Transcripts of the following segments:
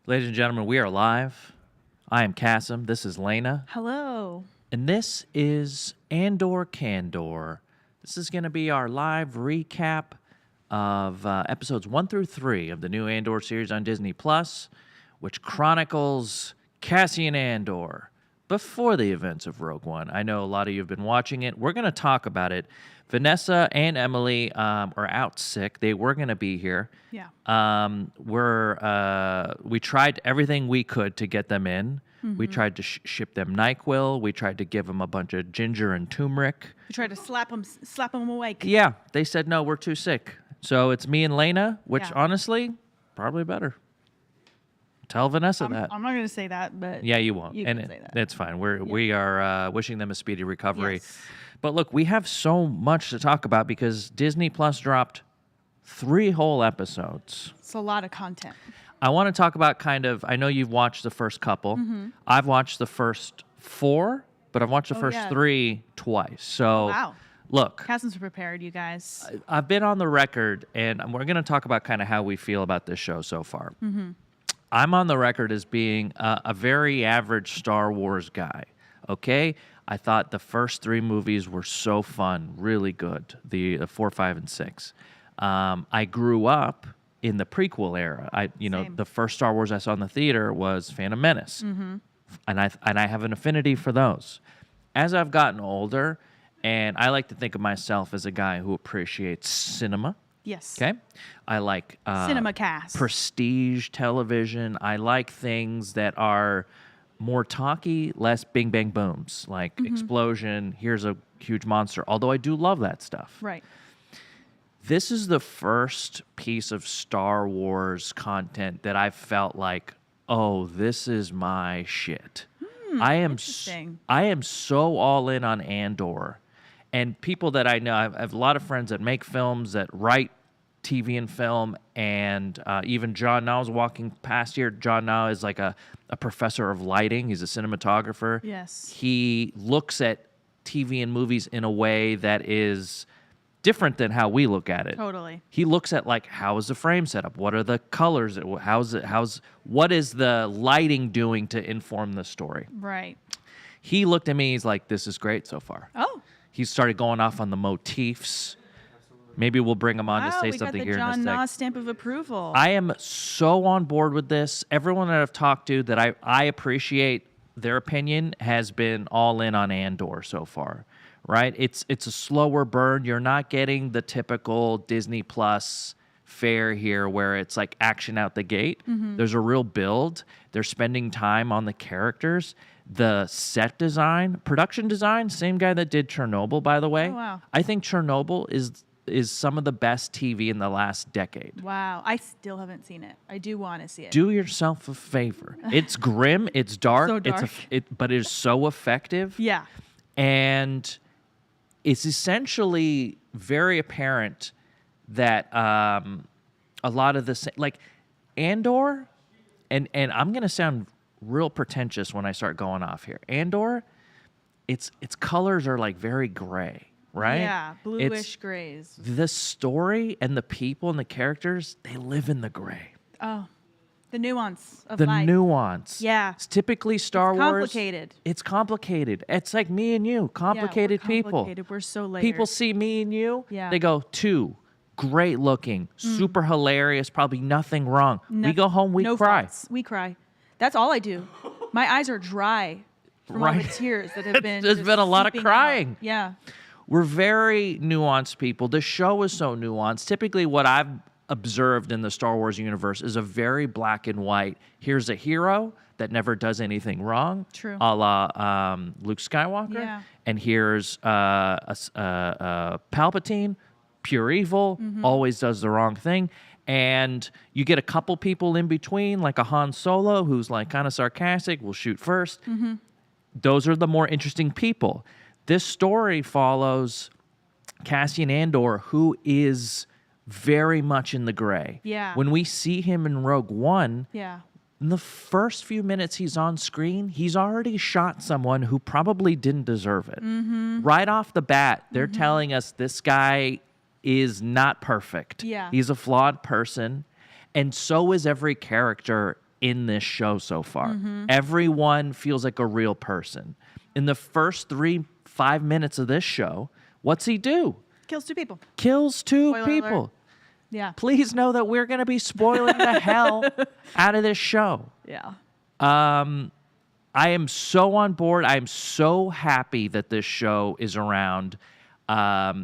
Ladies and gentlemen, we are live. I am Kassem. This is Lena. Hello. And this is Andor Candor. This is going to be our live recap of episodes 1 through 3 of the new Andor series on Disney+, which chronicles Cassian Andor before the events of Rogue One. I know a lot of you have been watching it. We're going to talk about it. Vanessa and Emily are out sick. They were going to be here. Yeah. We tried everything we could to get them in. Mm-hmm. We tried to ship them NyQuil. We tried to give them a bunch of ginger and turmeric. We tried to slap them awake. Yeah, they said, no, we're too sick. So it's me and Lena, which Yeah. honestly, probably better. Tell Vanessa that. I'm not going to say that, but Yeah, you won't. You and can say that. That's fine. We are wishing them a speedy recovery. Yes. But look, we have so much to talk about because Disney Plus dropped 3 whole episodes. It's a lot of content. I want to talk about I know you've watched the first couple. Mm-hmm. I've watched the first 4, but I've watched the first 3 twice. So Wow. look, Kassem's prepared, you guys. I've been on the record, and we're going to talk about kind of how we feel about this show so far. Mm-hmm. I'm on the record as being a very average Star Wars guy, okay? I thought the first 3 movies were so fun, really good, the 4, 5, and 6. I grew up in the prequel era. Same. The first Star Wars I saw in the theater was Phantom Menace, Mm-hmm. and I have an affinity for those. As I've gotten older, and I like to think of myself as a guy who appreciates cinema. Yes. Okay, I like Cinema cast. prestige television. I like things that are more talky, less bing bang booms, like explosion. Here's a huge monster. Although I do love that stuff. Right. This is the first piece of Star Wars content that I felt like, oh, this is my shit. Interesting. I am so all in on Andor. And people that I know, I have a lot of friends that make films, that write TV and film, and even John Now is walking past here. John Now is like a professor of lighting. He's a cinematographer. Yes. He looks at TV and movies in a way that is different than how we look at it. Totally. He looks at like, how is the frame set up? What are the colors? What is the lighting doing to inform the story? Right. He looked at me, he's like, this is great so far. Oh. He started going off on the motifs. Maybe we'll bring him on to say we something got the here John in a Nah sec. stamp of approval. I am so on board with this. Everyone that I've talked to that I appreciate their opinion has been all in on Andor so far, right? It's a slower burn. You're not getting the typical Disney Plus fare here where it's like action out the gate. Mm-hmm. There's a real build. They're spending time on the characters. The set design, production design, same guy that did Chernobyl, by the way. Oh, wow. I think Chernobyl is some of the best TV in the last decade. Wow. I still haven't seen it. I do want to see it. Do yourself a favor. It's grim, it's dark, So dark. but it is so effective. Yeah. And it's essentially very apparent that a lot of the like Andor, and I'm gonna sound real pretentious when I start going off here. Andor, its colors are like very gray, right? Yeah. Bluish grays. The story and the people and the characters, they live in the gray. Oh. The nuance of The life. nuance. Yeah. It's typically Star It's Wars. complicated. It's complicated. It's like me and you, complicated we're people. complicated. We're so layered. People see me and you, Yeah. they go, 2, great looking, super hilarious, probably nothing wrong. We go home, we no cry. faults. We cry. That's all I do. My eyes are dry from all the Right. tears that have been. There's just been a lot of seeping out. crying. Yeah. We're very nuanced people. The show is so nuanced. Typically, what I've observed in the Star Wars universe is a very black and white. Here's a hero that never does anything wrong, True. a la Luke Skywalker. Yeah. And here's Palpatine, pure evil, always does the wrong thing. And you get a couple people in between, like a Han Solo, who's like kind of sarcastic, will shoot first. Those are the more interesting people. This story follows Cassian Andor, who is very much in the gray. Yeah. When we see him in Rogue One, Yeah. in the first few minutes he's on screen, he's already shot someone who probably didn't deserve it. Right off the bat, they're telling us this guy is not perfect. Yeah. He's a flawed person, and so is every character in this show so far. Everyone feels like a real person. In the first 5 minutes of this show, what's he do? Kills 2 people. Kills 2 Spoiler people. alert. Yeah. Please know that we're going to be spoiling the hell out of this show. Yeah. I am so on board. I am so happy that this show is around.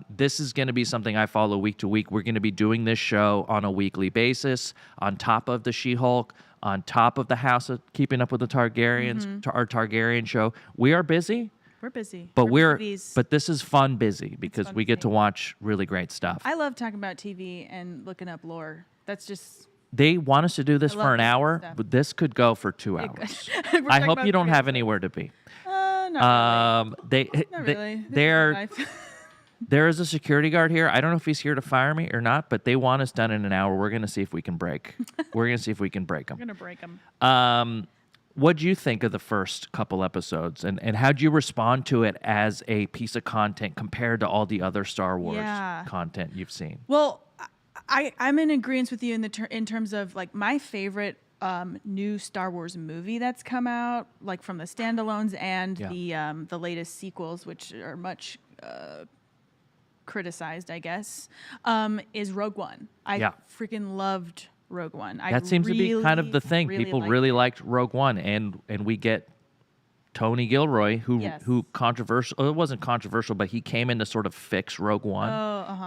This is going to be something I follow week to week. We're going to be doing this show on a weekly basis, on top of the She-Hulk, on top of the House of Keeping Up with the Targaryens, our Targaryen show. We are busy. We're busy. But TVs. but this is fun busy because fun we get busy. to watch really great stuff. I love talking about TV and looking up lore. That's just They want us to do this I for love an this hour, stuff. but this could go for 2 It hours. could. We're I talking hope about you don't 3 have episodes. anywhere to be. Not really. Not really. They're there is a security guard here. I don't know if he's here to fire me or not, but they want us done in an hour. We're going to see if we can break. We're going to see if we can break I'm them. gonna break them. What'd you think of the first couple episodes, and how'd you respond to it as a piece of content compared to all the other Star Wars Yeah. content you've seen? Well, I'm in agreement with you in terms of like my favorite new Star Wars movie that's come out, like from the standalones and the latest sequels, which are much criticized, I guess, is Rogue One. I freaking loved Rogue One. That seems to be kind of the thing. People really liked Rogue One, and we get Tony Gilroy, who controversial. It wasn't controversial, but he came in to sort of fix Rogue One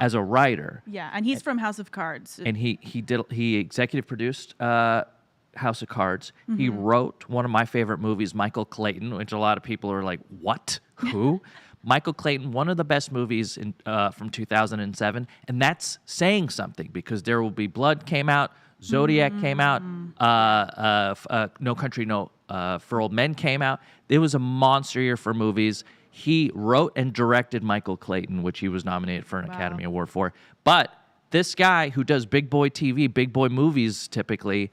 as a writer. Yeah, and he's from House of Cards. And he executive produced House of Cards. He wrote one of my favorite movies, Michael Clayton, which a lot of people are like, "What? Who?" Michael Clayton, one of the best movies from 2007, and that's saying something because There Will Be Blood came out. Zodiac came out. No Country for Old Men came out. It was a monster year for movies. He wrote and directed Michael Clayton, which he was nominated for an Academy Award for. But this guy who does big boy TV, big boy movies typically,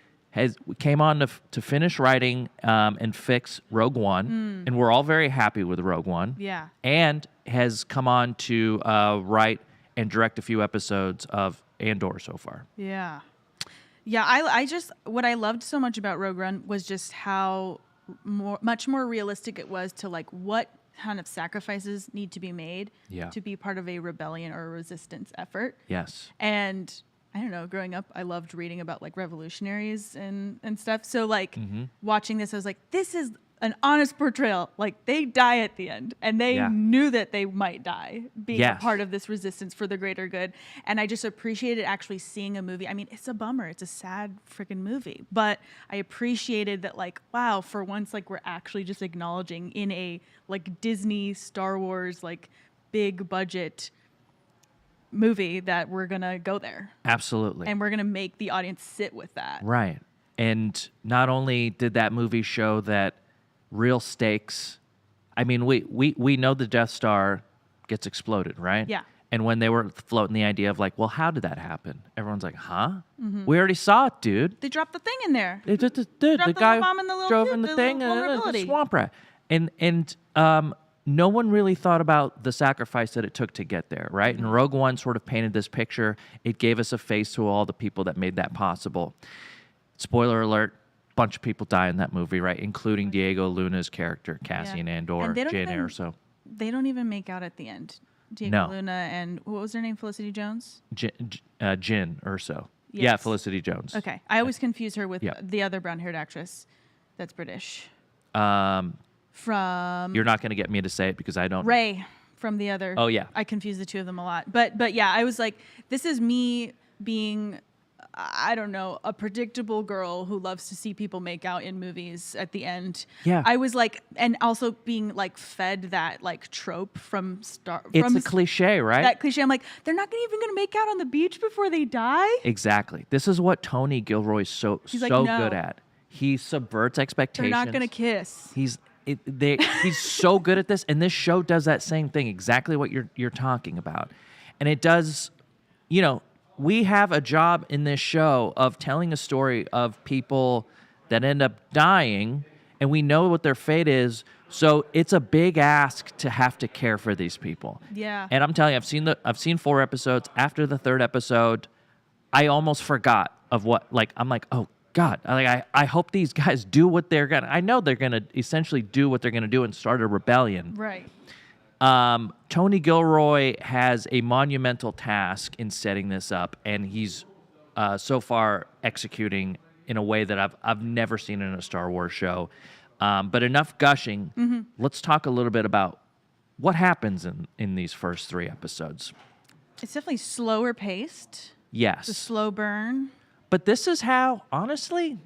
came on to finish writing and fix Rogue One. And we're all very happy with Rogue One. Yeah. And has come on to write and direct a few episodes of Andor so far. Yeah. Yeah, I just what I loved so much about Rogue One was just how much more realistic it was to like what kind of sacrifices need to be made to be part of a rebellion or a resistance effort. Yes. And I don't know, growing up, I loved reading about like revolutionaries and stuff. So like watching this, I was like, this is an honest portrayal. Like they die at the end and they knew that they might die being a part of this resistance for the greater good. And I just appreciated actually seeing a movie. I mean, it's a bummer. It's a sad freaking movie, but I appreciated that like, wow, for once, like we're actually just acknowledging in a like Disney Star Wars, like big budget movie that we're going to go there. Absolutely. And we're going to make the audience sit with that. Right. And not only did that movie show that real stakes. I mean, we know the Death Star gets exploded, right? Yeah. And when they were floating the idea of like, well, how did that happen? Everyone's like, huh? We already saw it, dude. They dropped the thing in there. It just, dude, the guy drove in the thing and the swamp rat. And no one really thought about the sacrifice that it took to get there, right? And Rogue One sort of painted this picture. It gave us a face to all the people that made that possible. Spoiler alert. Bunch of people die in that movie, right? Including Diego Luna's character, Cassian Andor, Jyn Erso. They don't even make out at the end. Diego Luna and what was her name? Felicity Jones? Jyn Erso. Yes. Yeah, Felicity Jones. Okay. I always confuse her with the other brown-haired actress that's British. From... You're not going to get me to say it because I don't... Ray from the other... Oh, yeah. I confuse the two of them a lot. But yeah, I was like, this is me being... I don't know, a predictable girl who loves to see people make out in movies at the end. Yeah. I was like, and also being like fed that like trope from It's a cliche, right? That cliche. I'm like, they're not even going to make out on the beach before they die? Exactly. This is what Tony Gilroy's so good at. He subverts expectations. They're not going to kiss. He's so good at this, and this show does that same thing, exactly what you're talking about. And it does, you know, we have a job in this show of telling a story of people that end up dying, and we know what their fate is. So it's a big ask to have to care for these people. Yeah. And I'm telling you, I've seen 4 episodes. After the 3rd episode, I almost forgot of what. Like I'm like, oh God, I hope these guys do what they're gonna. I know they're gonna essentially do what they're gonna do and start a rebellion. Right. Tony Gilroy has a monumental task in setting this up, and he's so far executing in a way that I've never seen in a Star Wars show. But enough gushing. Mm-hmm. Let's talk a little bit about what happens in these first 3 episodes. It's definitely slower paced. Yes. It's a slow burn. But this is how, honestly,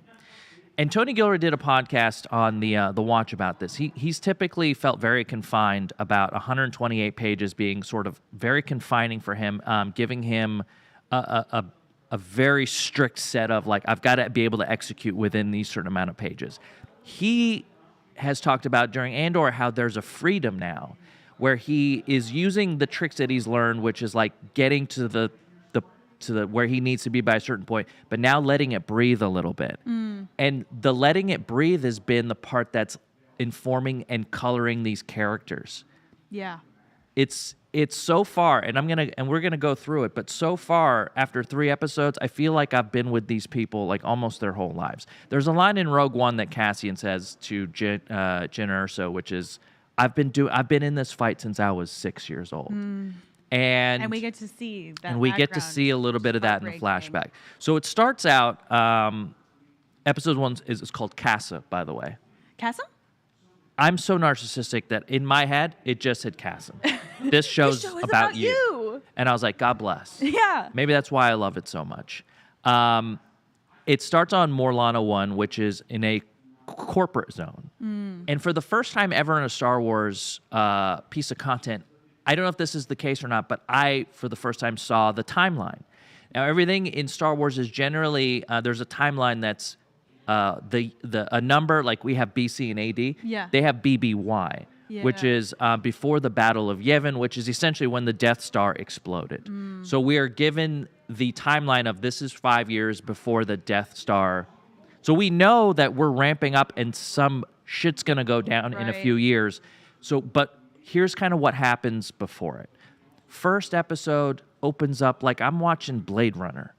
and Tony Gilroy did a podcast on the Watch about this. He's typically felt very confined about 128 pages being sort of very confining for him, giving him a very strict set of, like, I've got to be able to execute within these certain amount of pages. He has talked about during Andor how there's a freedom now where he is using the tricks that he's learned, which is like getting to the where he needs to be by a certain point, but now letting it breathe a little bit. And the letting it breathe has been the part that's informing and coloring these characters. Yeah. It's so far, and we're gonna go through it, but so far after 3 episodes, I feel like I've been with these people like almost their whole lives. There's a line in Rogue One that Cassian says to Jyn Erso, which is, I've been in this fight since I was 6 years old. And we get to see that. And we get to see a little bit of that in the flashback. So it starts out, episode 1 is called Kassem, by the way. Kassem? I'm so narcissistic that in my head, it just said Kassem. This show's show is about you. And I was like, God bless. Yeah. Maybe that's why I love it so much. It starts on Morlana 1, which is in a corporate zone. And for the first time ever in a Star Wars piece of content, I don't know if this is the case or not, but I, for the first time, saw the timeline. Now, everything in Star Wars is generally, there's a timeline that's a number, like we have BC and AD. Yeah. They have BBY, which is before the Battle of Yavin, which is essentially when the Death Star exploded. So we are given the timeline of this is 5 years before the Death Star. So we know that we're ramping up and some shit's going to go down in a few years. So, but here's kind of what happens before it. First episode opens up like I'm watching Blade Runner.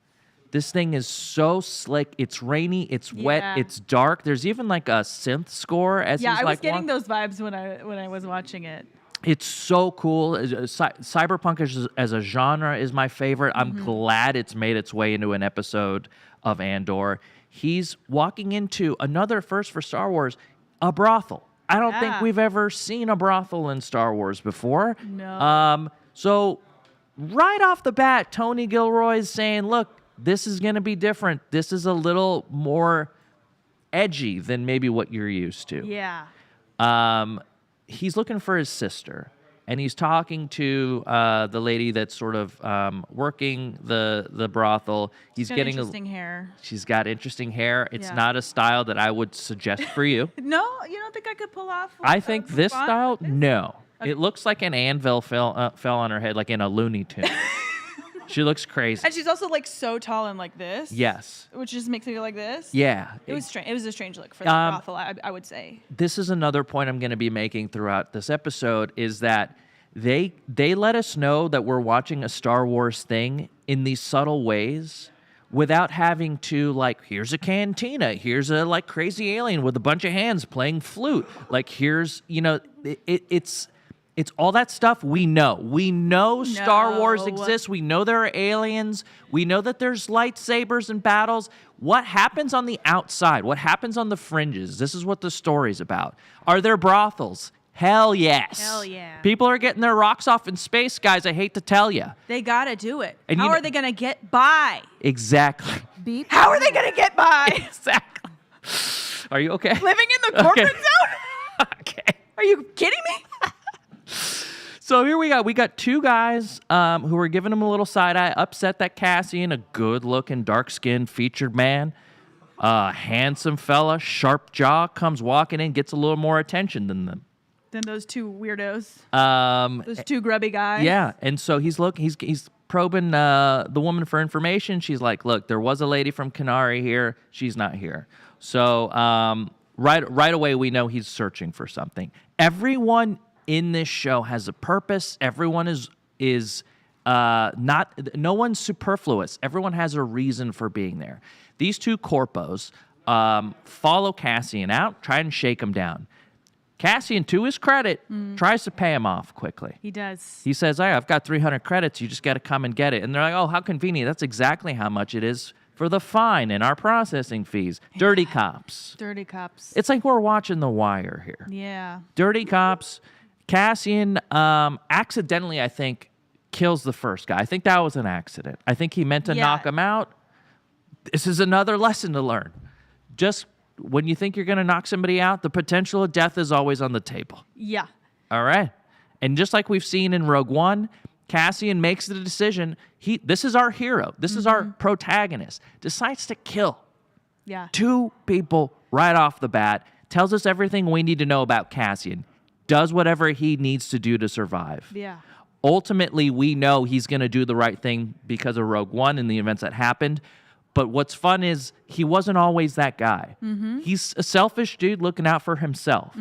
This thing is so slick. It's rainy. It's wet. It's dark. There's even like a synth score as he's like. Yeah, I was getting those vibes when I was watching it. It's so cool. Cyberpunk as a genre is my favorite. I'm glad it's made its way into an episode of Andor. He's walking into another first for Star Wars, a brothel. I don't think we've ever seen a brothel in Star Wars before. No. So right off the bat, Tony Gilroy is saying, look, this is going to be different. This is a little more edgy than maybe what you're used to. Yeah. He's looking for his sister, and he's talking to the lady that's sort of working the brothel. He's getting interesting hair. She's got interesting hair. It's not a style that I would suggest for you. No, you don't think I could pull off? I think this style, no. Okay. It looks like an anvil fell on her head, like in a Looney Tune. She looks crazy. And she's also like so tall and like this. Yes. Which just makes me go like this. Yeah. It was strange. It was a strange look for the brothel, I would say. This is another point I'm going to be making throughout this episode is that they let us know that we're watching a Star Wars thing in these subtle ways without having to, like, here's a cantina, here's a like crazy alien with a bunch of hands playing flute. Like, here's, it's all that stuff we know. We know Star Wars exists. We know there are aliens. We know that there's lightsabers and battles. What happens on the outside? What happens on the fringes? This is what the story's about. Are there brothels? Hell yes. Hell yeah. People are getting their rocks off in space, guys. I hate to tell you. They got to do it. And How are they going to get by? Exactly. Beep. How are they going to get by? Exactly. Are you okay? Living in the corporate zone? Okay. Are you kidding me? So here we got 2 guys who are giving him a little side eye, upset that Cassian, a good-looking, dark-skinned, featured man, handsome fella, sharp jaw, comes walking in, gets a little more attention than them. Than those 2 weirdos. Those 2 grubby guys. Yeah, and so he's probing the woman for information. She's like, look, there was a lady from Kenari here. She's not here. So right away we know he's searching for something. Everyone in this show has a purpose. Everyone is no one's superfluous. Everyone has a reason for being there. These two corpos follow Cassian out, try and shake him down. Cassian, to his credit, tries to pay him off quickly. He does. He says, hey, I've got 300 credits. You just got to come and get it. And they're like, oh, how convenient. That's exactly how much it is for the fine and our processing fees. Dirty cops. Dirty cops. It's like we're watching The Wire here. Yeah. Dirty cops. Cassian accidentally, I think, kills the first guy. I think that was an accident. I think he meant to knock him out. This is another lesson to learn. Just when you think you're going to knock somebody out, the potential of death is always on the table. Yeah. All right. And just like we've seen in Rogue One, Cassian makes the decision. This is our hero. This is our protagonist. Decides to kill two people right off the bat. Tells us everything we need to know about Cassian. Does whatever he needs to do to survive. Yeah. Ultimately, we know he's going to do the right thing because of Rogue One and the events that happened. But what's fun is he wasn't always that guy. He's a selfish dude looking out for himself.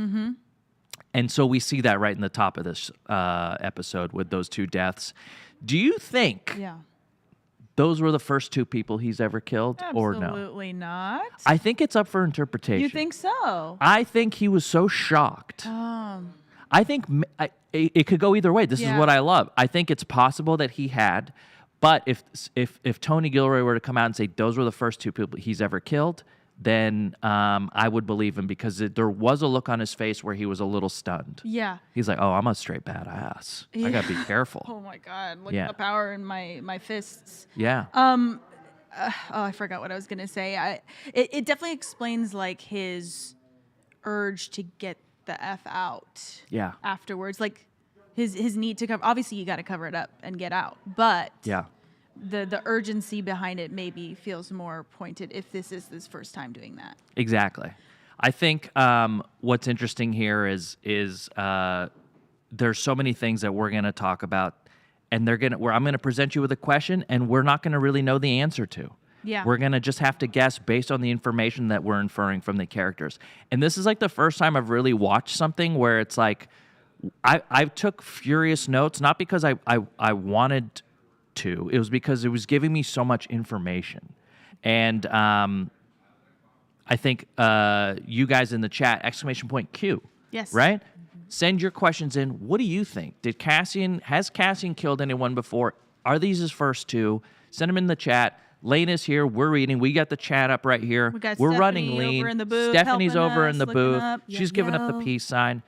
And so we see that right in the top of this episode with those two deaths. Do you think those were the first two people he's ever killed or no? Absolutely not. I think it's up for interpretation. You think so? I think he was so shocked. I think it could go either way. This is what I love. I think it's possible that he had, but if Tony Gilroy were to come out and say those were the first two people he's ever killed, then I would believe him because there was a look on his face where he was a little stunned. Yeah. He's like, oh, I'm a straight badass. I got to be careful. Oh, my God. Look at the power in my fists. Yeah. I forgot what I was going to say. It definitely explains, like, his urge to get the F out afterwards. Like, his need to cover. Obviously, you got to cover it up and get out. But the urgency behind it maybe feels more pointed if this is his first time doing that. Exactly. I think what's interesting here is there's so many things that we're going to talk about, and I'm going to present you with a question, and we're not going to really know the answer to. Yeah. We're going to just have to guess based on the information that we're inferring from the characters. And this is like the first time I've really watched something where it's like I took furious notes, not because I wanted to. It was because it was giving me so much information. And I think you guys in the chat, !Q. Yes. Right? Send your questions in. What do you think? Has Cassian killed anyone before? Are these his first two? Send them in the chat. Lena's here. We're reading. We got the chat up right here. We're running lean. Over in the booth, Stephanie's over in the booth. She's giving up the peace sign.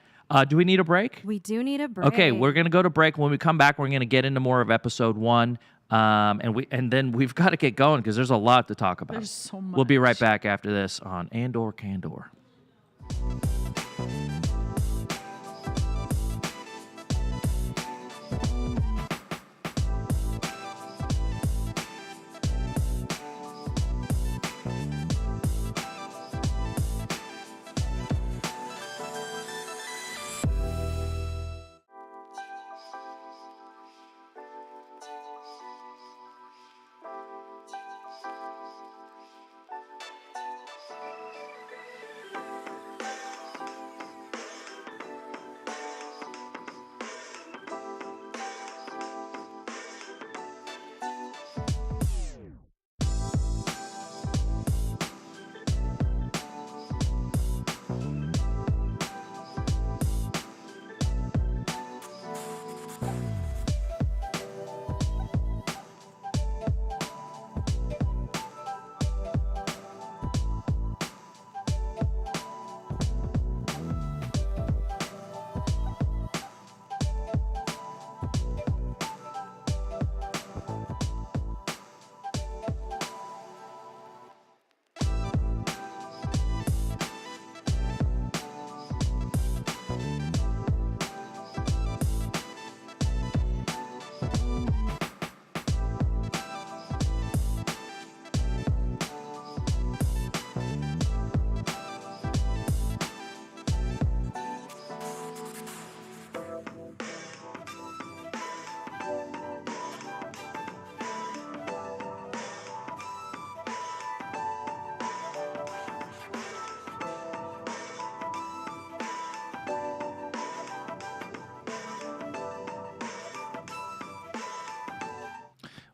Do we need a break? We do need a break. Okay, we're going to go to break. When we come back, we're going to get into more of episode 1. And then we've got to get going because there's a lot to talk about. There's so much. We'll be right back after this on Andor Candor.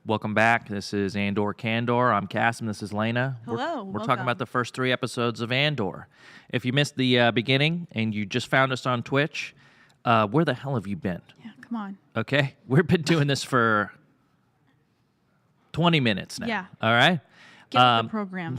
Welcome back. This is Andor Candor. I'm Kassem. This is Lena. Hello, We're talking welcome. about the first 3 episodes of Andor. If you missed the beginning and you just found us on Twitch, where the hell have you been? Yeah, come on. Okay? We've been doing this for 20 minutes now. Yeah. All right? Get with the program.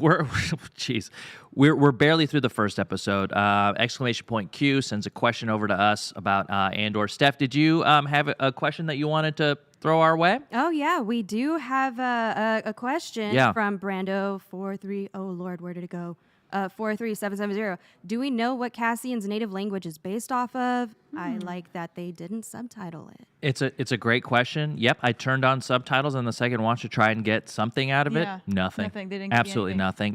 We're barely through the first episode. Exclamation point Q sends a question over to us about Andor. Steph, did you have a question that you wanted to throw our way? Oh, yeah. We do have a question from Brando43. Oh, Lord, where did it go? 43770. Do we know what Cassian's native language is based off of? I like that they didn't subtitle it. It's a great question. Yep, I turned on subtitles on the second watch to try and get something out of it. Nothing. Nothing. They didn't give you Absolutely anything.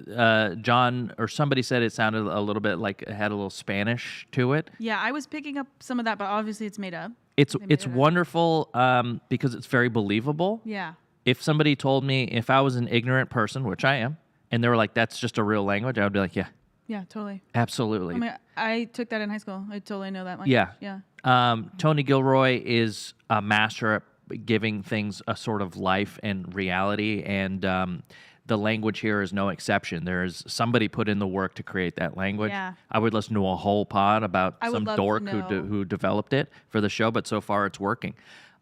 nothing. John or somebody said it sounded a little bit like it had a little Spanish to it. Yeah, I was picking up some of that, but obviously it's made up. It's wonderful because it's very believable. Yeah. If somebody told me, if I was an ignorant person, which I am, and they were like, that's just a real language, I would be like, yeah. Yeah, totally. Absolutely. I mean, I took that in high school. I totally know that language. Yeah. Yeah. Tony Gilroy is a master at giving things a sort of life and reality, and the language here is no exception. There's somebody put in the work to create that language. Yeah. I would listen to a whole pod about I would some love to dork know. who developed it for the show, but so far it's working.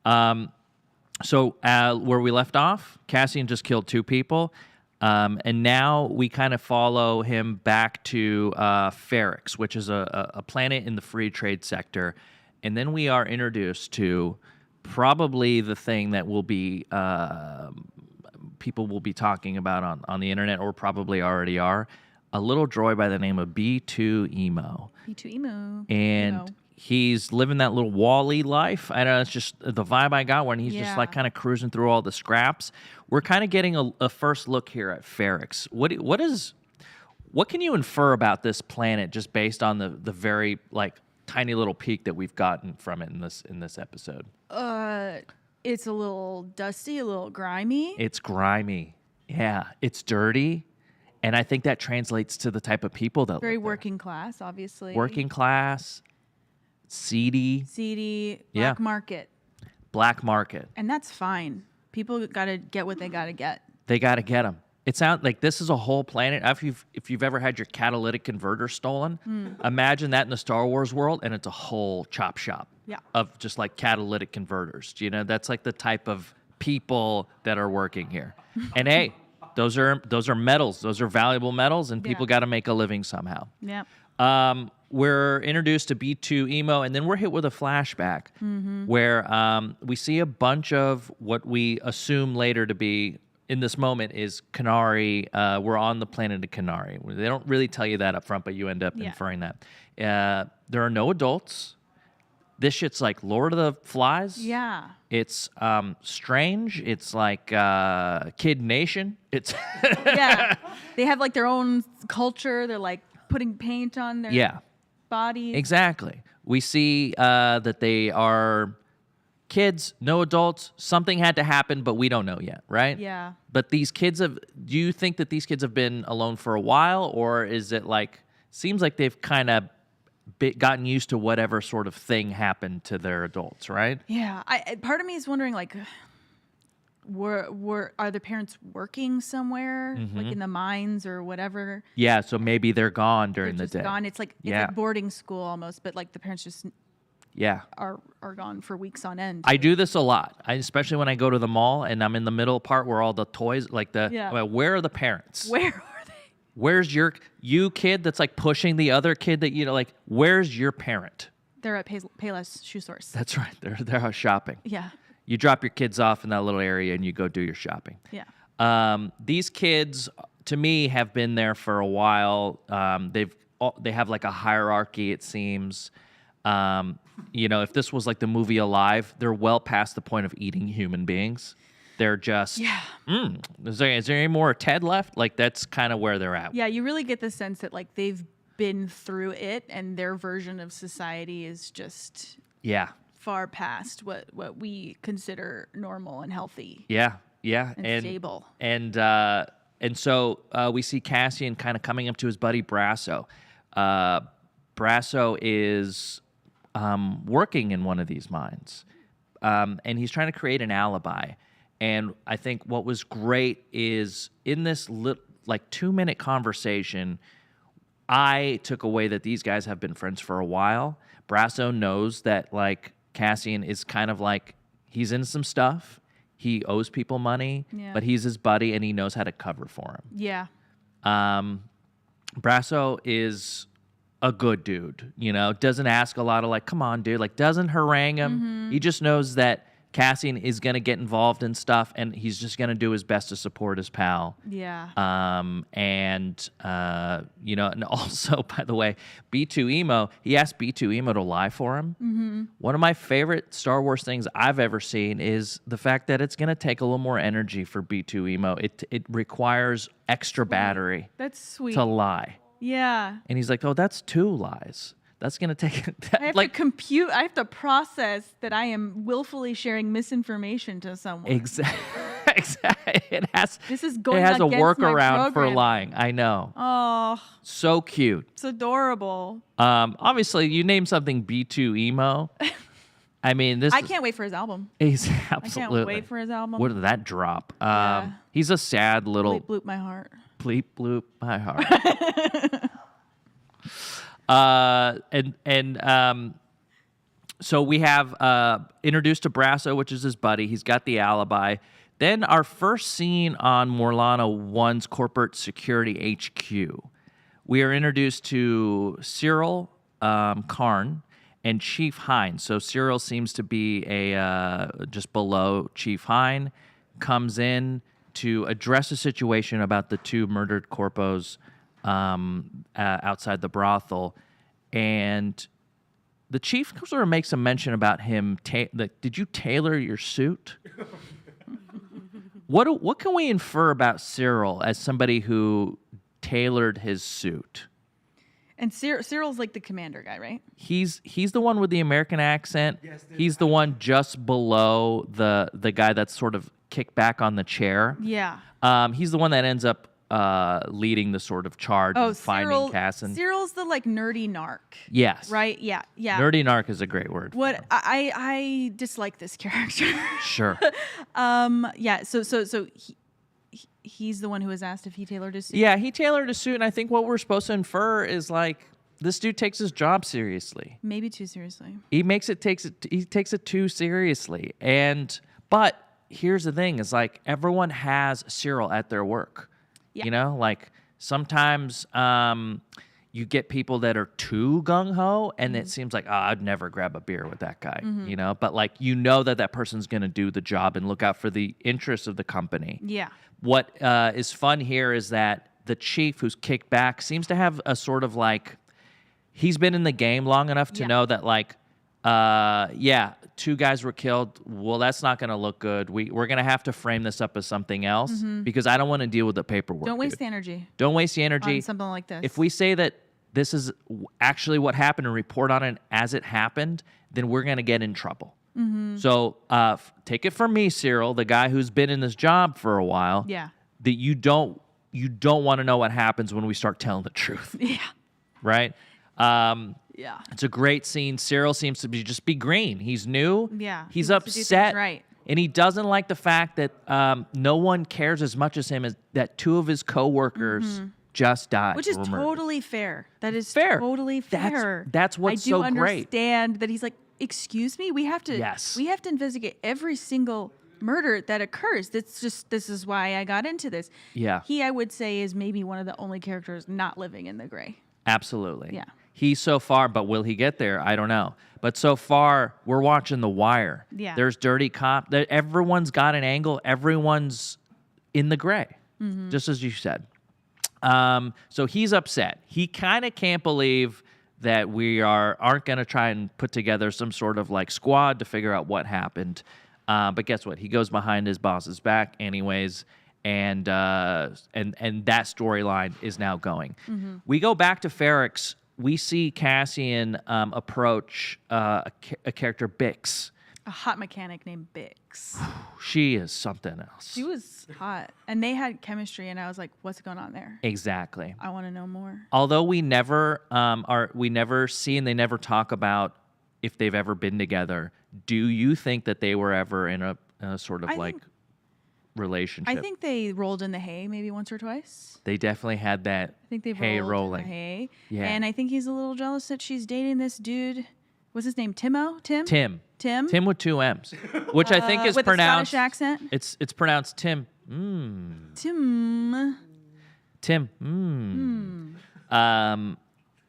So where we left off, Cassian just killed 2 people. And now we kind of follow him back to Ferrix, which is a planet in the free trade sector. And then we are introduced to probably the thing that will be people will be talking about on the internet, or probably already are, a little droid by the name of B2 Emo. B2 Emu. And he's living that little Wall-E life. I know, it's just the vibe I got when he's just like kind of cruising through all the scraps. We're kind of getting a first look here at Ferrix. What can you infer about this planet just based on the very like tiny little peek that we've gotten from it in this episode? It's a little dusty, a little grimy. It's grimy. Yeah, it's dirty. And I think that translates to the type of people that Very live there. working class, obviously. Working class, seedy, Black market. black market. And that's fine. People got to get what they got to get. They got to get them. It sounds like this is a whole planet. If you've ever had your catalytic converter stolen, imagine that in the Star Wars world, and it's a whole chop shop of just like catalytic converters. You know, that's like the type of people that are working here. And hey, those are metals. Those are valuable metals, and people got to make a living somehow. Yeah. We're introduced to B2 Emo, and then we're hit with a flashback where we see a bunch of what we assume later to be, in this moment, is Kenari. We're on the planet of Kenari. They don't really tell you that up front, but you end up inferring that. There are no adults. This shit's like Lord of the Flies. Yeah. It's strange. It's like Kid Nation. It's Yeah. They have like their own culture. They're like putting paint on their bodies. Exactly. We see that they are kids, no adults. Something had to happen, but we don't know yet, right? Yeah. But these kids do you think that these kids have been alone for a while, or is it like, seems like they've kind of gotten used to whatever sort of thing happened to their adults, right? Yeah. Part of me is wondering, like, are the parents working somewhere, like in the mines or whatever? Yeah, so maybe they're gone during They're the just day. gone. It's like boarding school almost, but like the parents just are gone for weeks on end. I do this a lot, especially when I go to the mall and I'm in the middle part where all the toys, like well, where are the parents? Where are they? Where's you kid that's like pushing the other kid that, you know, like, where's your parent? They're at Payless Shoe Source. That's right. They're out shopping. Yeah. You drop your kids off in that little area and you go do your shopping. Yeah. These kids, to me, have been there for a while. They have like a hierarchy, it seems. You know, if this was like the movie Alive, they're well past the point of eating human beings. They're just, is there any more Ted left? Like, that's kind of where they're at. Yeah, you really get the sense that like they've been through it, and their version of society is just far past what we consider normal and healthy. Yeah. And stable. And so we see Cassian kind of coming up to his buddy Brasso. Brasso is working in one of these mines, and he's trying to create an alibi. And I think what was great is in this 2-minute conversation, I took away that these guys have been friends for a while. Brasso knows that like Cassian is kind of like, he's in some stuff. He owes people money, but he's his buddy and he knows how to cover for him. Yeah. Brasso is a good dude, doesn't ask a lot of like, come on, dude, like doesn't harangue him. He just knows that Cassian is going to get involved in stuff and he's just going to do his best to support his pal. Yeah. And also, by the way, B2 Emo, he asked B2 Emo to lie for him. Mm-hmm. One of my favorite Star Wars things I've ever seen is the fact that it's going to take a little more energy for B2 Emo. It requires extra battery. That's sweet. To lie. Yeah. And he's like, oh, that's 2 lies. That's going to take... I have to compute. I have to process that I am willfully sharing misinformation to someone. Exactly. This is going It has a against my workaround for program. lying. I know. Oh. So cute. It's adorable. Obviously, you name something B2 Emo. I mean, I can't wait for his album. He's absolutely... I can't wait for his album. Where did that drop? Yeah. He's a sad little... Bleep bloop my heart. Bleep bloop my heart. So we have introduced to Brasso, which is his buddy. He's got the alibi. Then our first scene on Morlana 1's corporate security HQ. We are introduced to Cyril Karn and Chief Hine. So Cyril seems to be just below Chief Hine, comes in to address a situation about the 2 murdered corpos outside the brothel, and the chief sort of makes a mention about him. Did you tailor your suit? What can we infer about Cyril as somebody who tailored his suit? And Cyril's like the commander guy, right? He's the one with the American accent. Yes, he's the one just below the guy that's sort of kicked back on the chair. Yeah. He's the one that ends up leading the sort of charge and finding Kassem. Cyril's the like nerdy narc. Yes. Right? Yeah. Nerdy narc is a great word. What I dislike this character. Sure. Yeah. So he's the one who was asked if he tailored his suit. Yeah, he tailored his suit, and I think what we're supposed to infer is like this dude takes his job seriously. Maybe too seriously. He takes it too seriously. But here's the thing: is like everyone has Cyril at their work. Yeah. Like sometimes you get people that are too gung-ho, and it seems like, I'd never grab a beer with that guy, But like, that person's going to do the job and look out for the interests of the company. Yeah. What is fun here is that the chief who's kicked back seems to have a sort of like, he's been in the game long enough to know that like, 2 guys were killed. Well, that's not going to look good. We're going to have to frame this up as something else because I don't want to deal with the paperwork. Don't waste the energy. Don't waste the energy on something like this. If we say that this is actually what happened and report on it as it happened, then we're going to get in trouble. So take it from me, Cyril, the guy who's been in this job for a while. Yeah. That you don't want to know what happens when we start telling the truth. Yeah. Right? Yeah. It's a great scene. Cyril seems to be green. He's new. Yeah. He's upset. Right. And he doesn't like the fact that no one cares as much as him as that 2 of his coworkers just died. Which is totally fair. That is totally fair. That's what's so great. I do understand that he's like, excuse me, we have to investigate every single murder that occurs. This is why I got into this. Yeah. He, I would say, is maybe one of the only characters not living in the gray. Absolutely. Yeah. He's so far, but will he get there? I don't know. But so far, we're watching The Wire. Yeah. There's Dirty Cop. Everyone's got an angle. Everyone's in the gray, just as you said. So he's upset. He kind of can't believe that we aren't going to try and put together some sort of like squad to figure out what happened. But guess what? He goes behind his boss's back anyways. And that storyline is now going. We go back to Ferrix. We see Cassian approach a character, Bix. A hot mechanic named Bix. She is something else. She was hot. And they had chemistry, and I was like, what's going on there? Exactly. I want to know more. Although we never see and they never talk about if they've ever been together, do you think that they were ever in a sort of relationship. I think they rolled in the hay maybe once or twice. They definitely had that I think they've hay rolled rolling. in the hay. Yeah. And I think he's a little jealous that she's dating this dude. What's his name? Timo? Tim? Tim with 2 M's, which I think is with pronounced. a Scottish accent? It's pronounced Tim. Tim.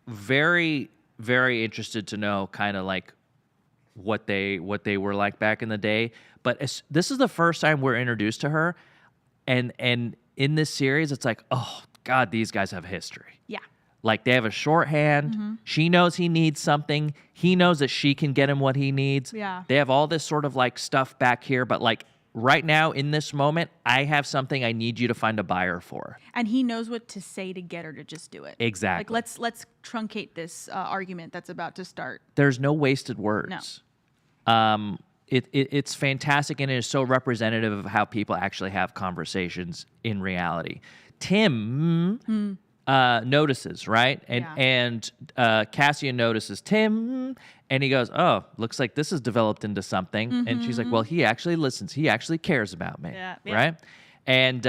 Very, very interested to know kind of like what they were like back in the day. But this is the first time we're introduced to her, and in this series, it's like, oh God, these guys have history. Yeah. Like they have a shorthand. She knows he needs something. He knows that she can get him what he needs. Yeah. They have all this sort of like stuff back here, but like right now in this moment, I have something I need you to find a buyer for. And he knows what to say to get her to just do it. Exactly. Like let's truncate this argument that's about to start. There's no wasted words. No. It's fantastic, and it is so representative of how people actually have conversations in reality. Tim notices, right? And Cassian notices Tim, and he goes, oh, looks like this has developed into something. And she's like, well, he actually listens. He actually cares about me, right? And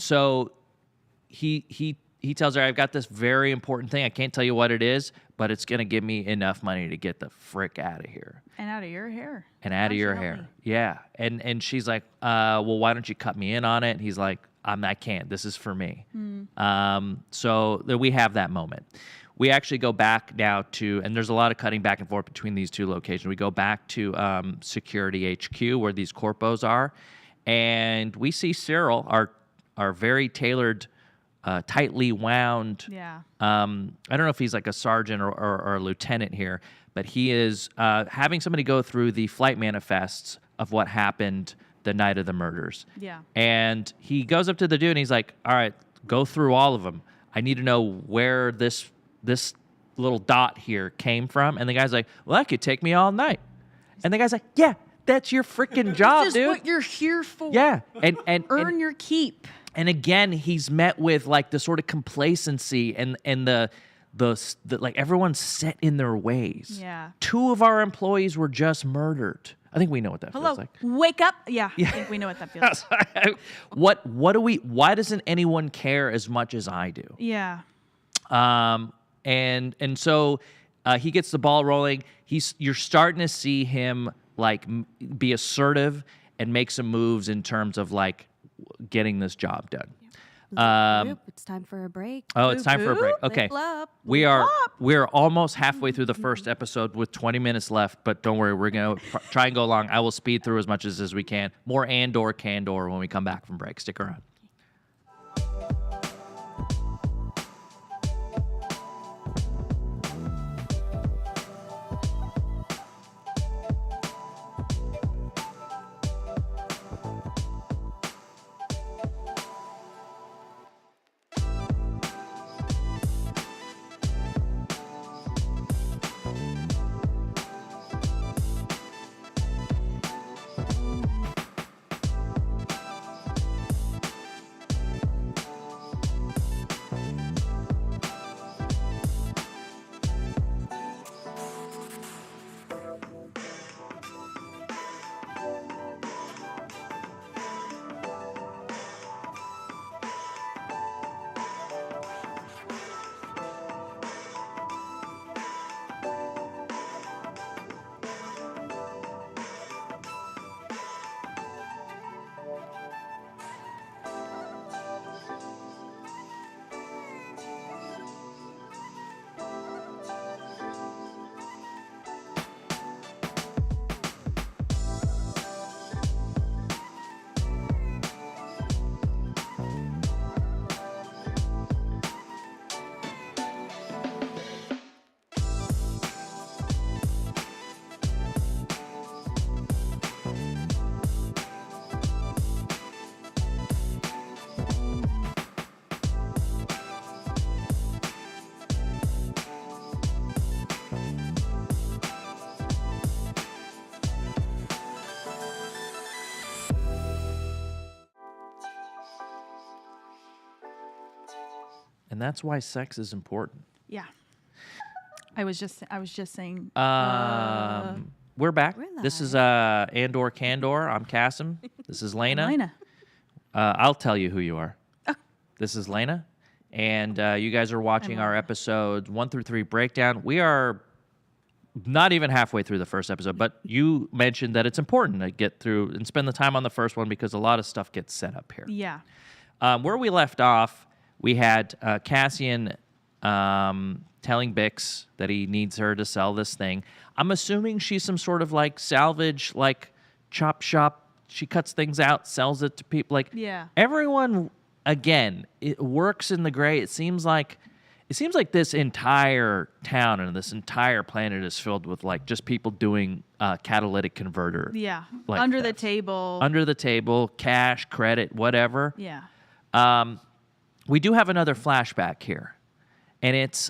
so he tells her, I've got this very important thing. I can't tell you what it is, but it's going to give me enough money to get the frick out of here. And out of your hair. And out of your hair. Yeah. And she's like, well, why don't you cut me in on it? And he's like, I can't. This is for me. So we have that moment. We actually go back now to, and there's a lot of cutting back and forth between these two locations. We go back to Security HQ where these corpos are, and we see Cyril, our very tailored, tightly wound. Yeah. I don't know if he's like a sergeant or a lieutenant here, but he is having somebody go through the flight manifests of what happened the night of the murders. Yeah. And he goes up to the dude and he's like, all right, go through all of them. I need to know where this little dot here came from. And the guy's like, well, that could take me all night. And the guy's like, yeah, that's your freaking job, this is dude. What you're here for. Yeah. And earn your keep. And again, he's met with like the sort of complacency and the like everyone's set in their ways. Yeah. 2 of our employees were just murdered. I think we know what that feels like. Wake up. Yeah, I think we know what that feels like. Why doesn't anyone care as much as I do? Yeah. And so he gets the ball rolling. You're starting to see him like be assertive and make some moves in terms of like getting this job done. It's time for a break. Oh, it's time for a break. Okay. We are almost halfway through the first episode with 20 minutes left, but don't worry, we're going to try and go along. I will speed through as much as we can. More Andor, Candor when we come back from break. Stick around. And that's why sex is important. Yeah. I was just saying. we're back. We're This is live. Andor Candor. I'm Kassem. This is Lena. I'm Lena. I'll tell you who you are. This is Lena, and you guys are watching our episodes 1 through 3 breakdown. We are not even halfway through the first episode, but you mentioned that it's important to get through and spend the time on the first one because a lot of stuff gets set up here. Yeah. Where we left off, we had Cassian telling Bix that he needs her to sell this thing. I'm assuming she's some sort of like salvage, like chop shop. She cuts things out, sells it to people. Like everyone, again, it works in the gray. It seems like this entire town and this entire planet is filled with like just people doing catalytic converter. Yeah. Like Under the table, cash, credit, whatever. Yeah. We do have another flashback here, and it's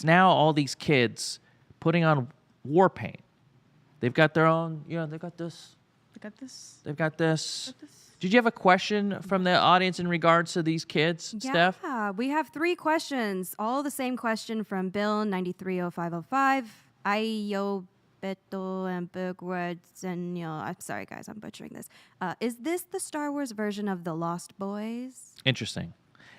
now all these kids putting on war paint. They've got their own, they've got this. They've got this. Did you have a question from the audience in regards to these kids, Steph? Yeah, we have 3 questions. All the same question from Bill 930505. Ayo Beto and Bergwords and I'm sorry guys, I'm butchering this. Is this the Star Wars version of The Lost Boys? Interesting.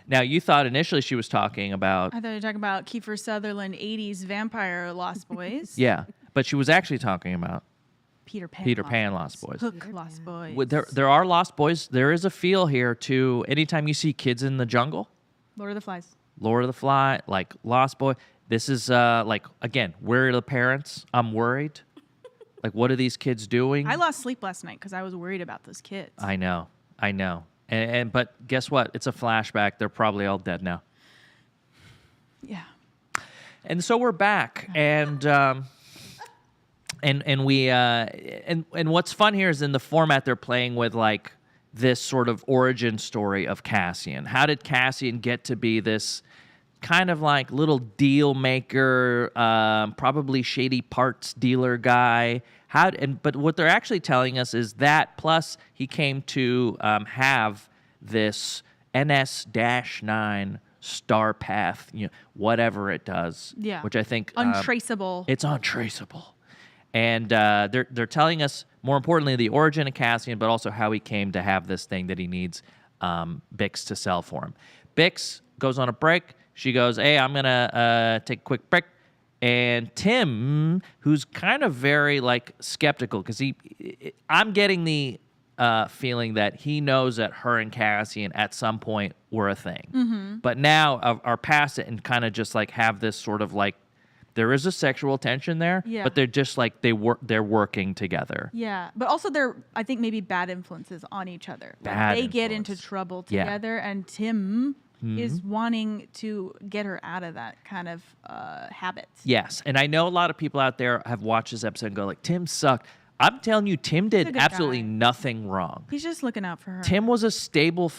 Now, you thought initially she was talking about... I thought you were talking about Kiefer Sutherland 80s vampire Lost Boys. Yeah, but she was actually talking about Peter Pan Lost Boys. Hook Lost Boys. There are Lost Boys. There is a feel here to anytime you see kids in the jungle. Lord of the Flies. Lord of the Fly, like Lost Boy. This is like, again, where are the parents? I'm worried. Like, what are these kids doing? I lost sleep last night because I was worried about those kids. I know. But guess what? It's a flashback. They're probably all dead now. Yeah. And so we're back, and what's fun here is in the format they're playing with, like this sort of origin story of Cassian. How did Cassian get to be this kind of like little deal maker, probably shady parts dealer guy? But what they're actually telling us is that plus he came to have this NS-9 star path, whatever it does. Yeah. Which I think untraceable. It's untraceable, and they're telling us more importantly the origin of Cassian, but also how he came to have this thing that he needs Bix to sell for him. Bix goes on a break. She goes, "Hey, I'm gonna take a quick break." And Tim, who's kind of very like skeptical, because I'm getting the feeling that he knows that her and Cassian at some point were a thing, but now are past it and kind of just like have this sort of like there is a sexual tension there, but they're just like they're working together. Yeah, but also they're I think maybe bad influences on each other. They get into trouble together, and Tim is wanting to get her out of that kind of habit. Yes, and I know a lot of people out there have watched this episode and go like, Tim sucked. I'm telling you, Tim did absolutely nothing wrong. He's just looking out for her. Tim was a stable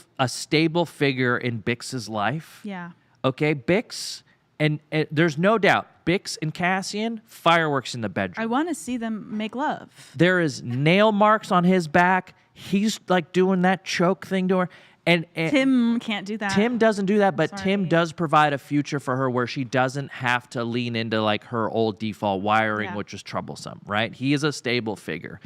figure in Bix's life. Yeah. Okay, Bix, and there's no doubt, Bix and Cassian, fireworks in the bedroom. I want to see them make love. There is nail marks on his back. He's like doing that choke thing to her. And Tim can't do that. Tim doesn't do that, but Tim does provide a future for her where she doesn't have to lean into like her old default wiring, which is troublesome, right? He is a stable figure.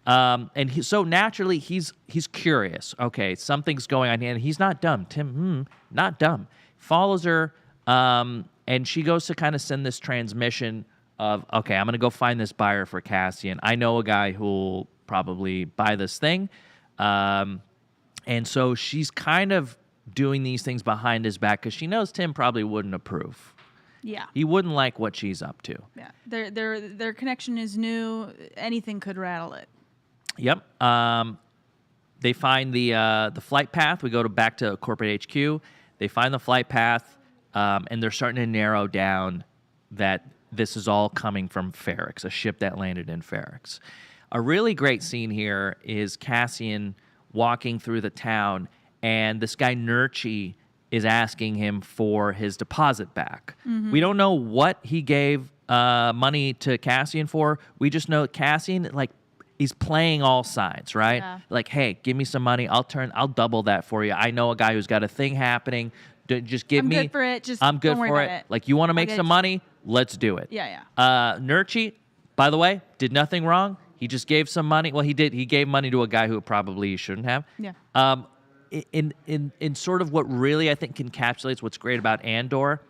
And so naturally he's curious. Okay, something's going on here, and he's not dumb. Tim, not dumb. Follows her, and she goes to kind of send this transmission of, okay, I'm going to go find this buyer for Cassian. I know a guy who'll probably buy this thing. And so she's kind of doing these things behind his back because she knows Tim probably wouldn't approve. Yeah. He wouldn't like what she's up to. Yeah. Their connection is new. Anything could rattle it. Yep. They find the flight path. We go back to corporate HQ. They find the flight path, and they're starting to narrow down that this is all coming from Ferrix, a ship that landed in Ferrix. A really great scene here is Cassian walking through the town, and this guy Nurchi is asking him for his deposit back. We don't know what he gave money to Cassian for. We just know Cassian, like, he's playing all sides, right? Yeah. Like, hey, give me some money. I'll double that for you. I know a guy who's got a thing happening. Just give me. I'm good for it. I'm good for it. Like, you want to make some money? Let's do it. Yeah. Nurchi, by the way, did nothing wrong. He just gave some money. Well, he did. He gave money to a guy who probably he shouldn't have. Yeah. In sort of what really I think encapsulates what's great about Andor,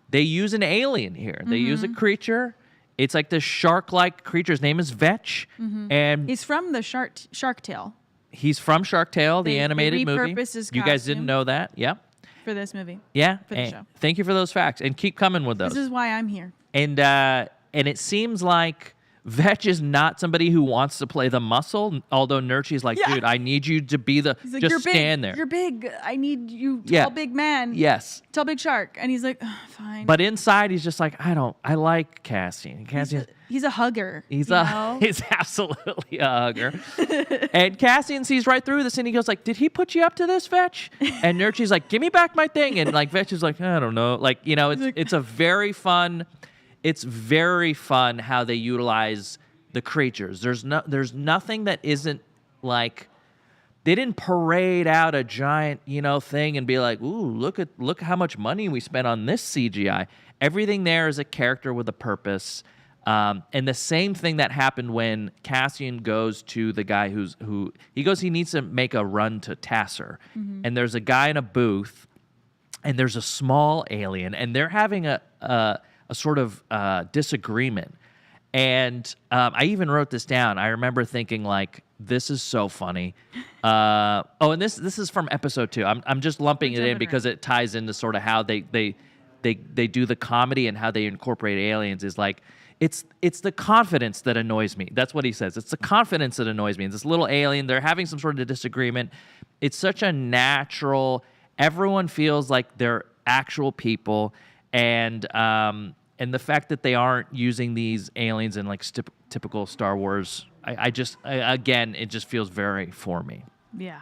they use an alien here. They use a creature. It's like this shark-like creature. His name is Vetch, and He's from the Shark Tale. He's from Shark Tale, the They animated movie. repurposed his You guys didn't costume. know that? Yeah. For this movie. Yeah. For the And show. Thank you for those facts, and keep coming with those. This is why I'm here. And it seems like Vetch is not somebody who wants to play the muscle, although Nurchi's like, Yeah. dude, I need you to be the, He's like, just you're stand big. there. You're big. I need you, Yeah. tall, big man. Yes. Tall, big shark. And he's like, fine. But inside, he's just like, I like Cassian. Cassian, he's a hugger. he's you know? he's absolutely a hugger. And Cassian sees right through this, and he goes like, did he put you up to this, Vetch? And Nurchi's like, give me back my thing. And like Vetch is like, I don't know. Like, you know, it's a very fun. It's very fun how they utilize the creatures. There's nothing that isn't like, they didn't parade out a giant, thing and be like, ooh, look how much money we spent on this CGI. Everything there is a character with a purpose. And the same thing that happened when Cassian goes to the guy he needs to make a run to Tasser. And there's a guy in a booth, and there's a small alien, and they're having a sort of disagreement. And I even wrote this down. I remember thinking, like, this is so funny. And this is from episode 2. I'm just lumping it in because it ties into sort of how they do the comedy and how they incorporate aliens. Is like, it's the confidence that annoys me. That's what he says. It's the confidence that annoys me. And this little alien, they're having some sort of disagreement. It's such a natural. Everyone feels like they're actual people, and the fact that they aren't using these aliens in like typical Star Wars, again, it just feels very for me. Yeah.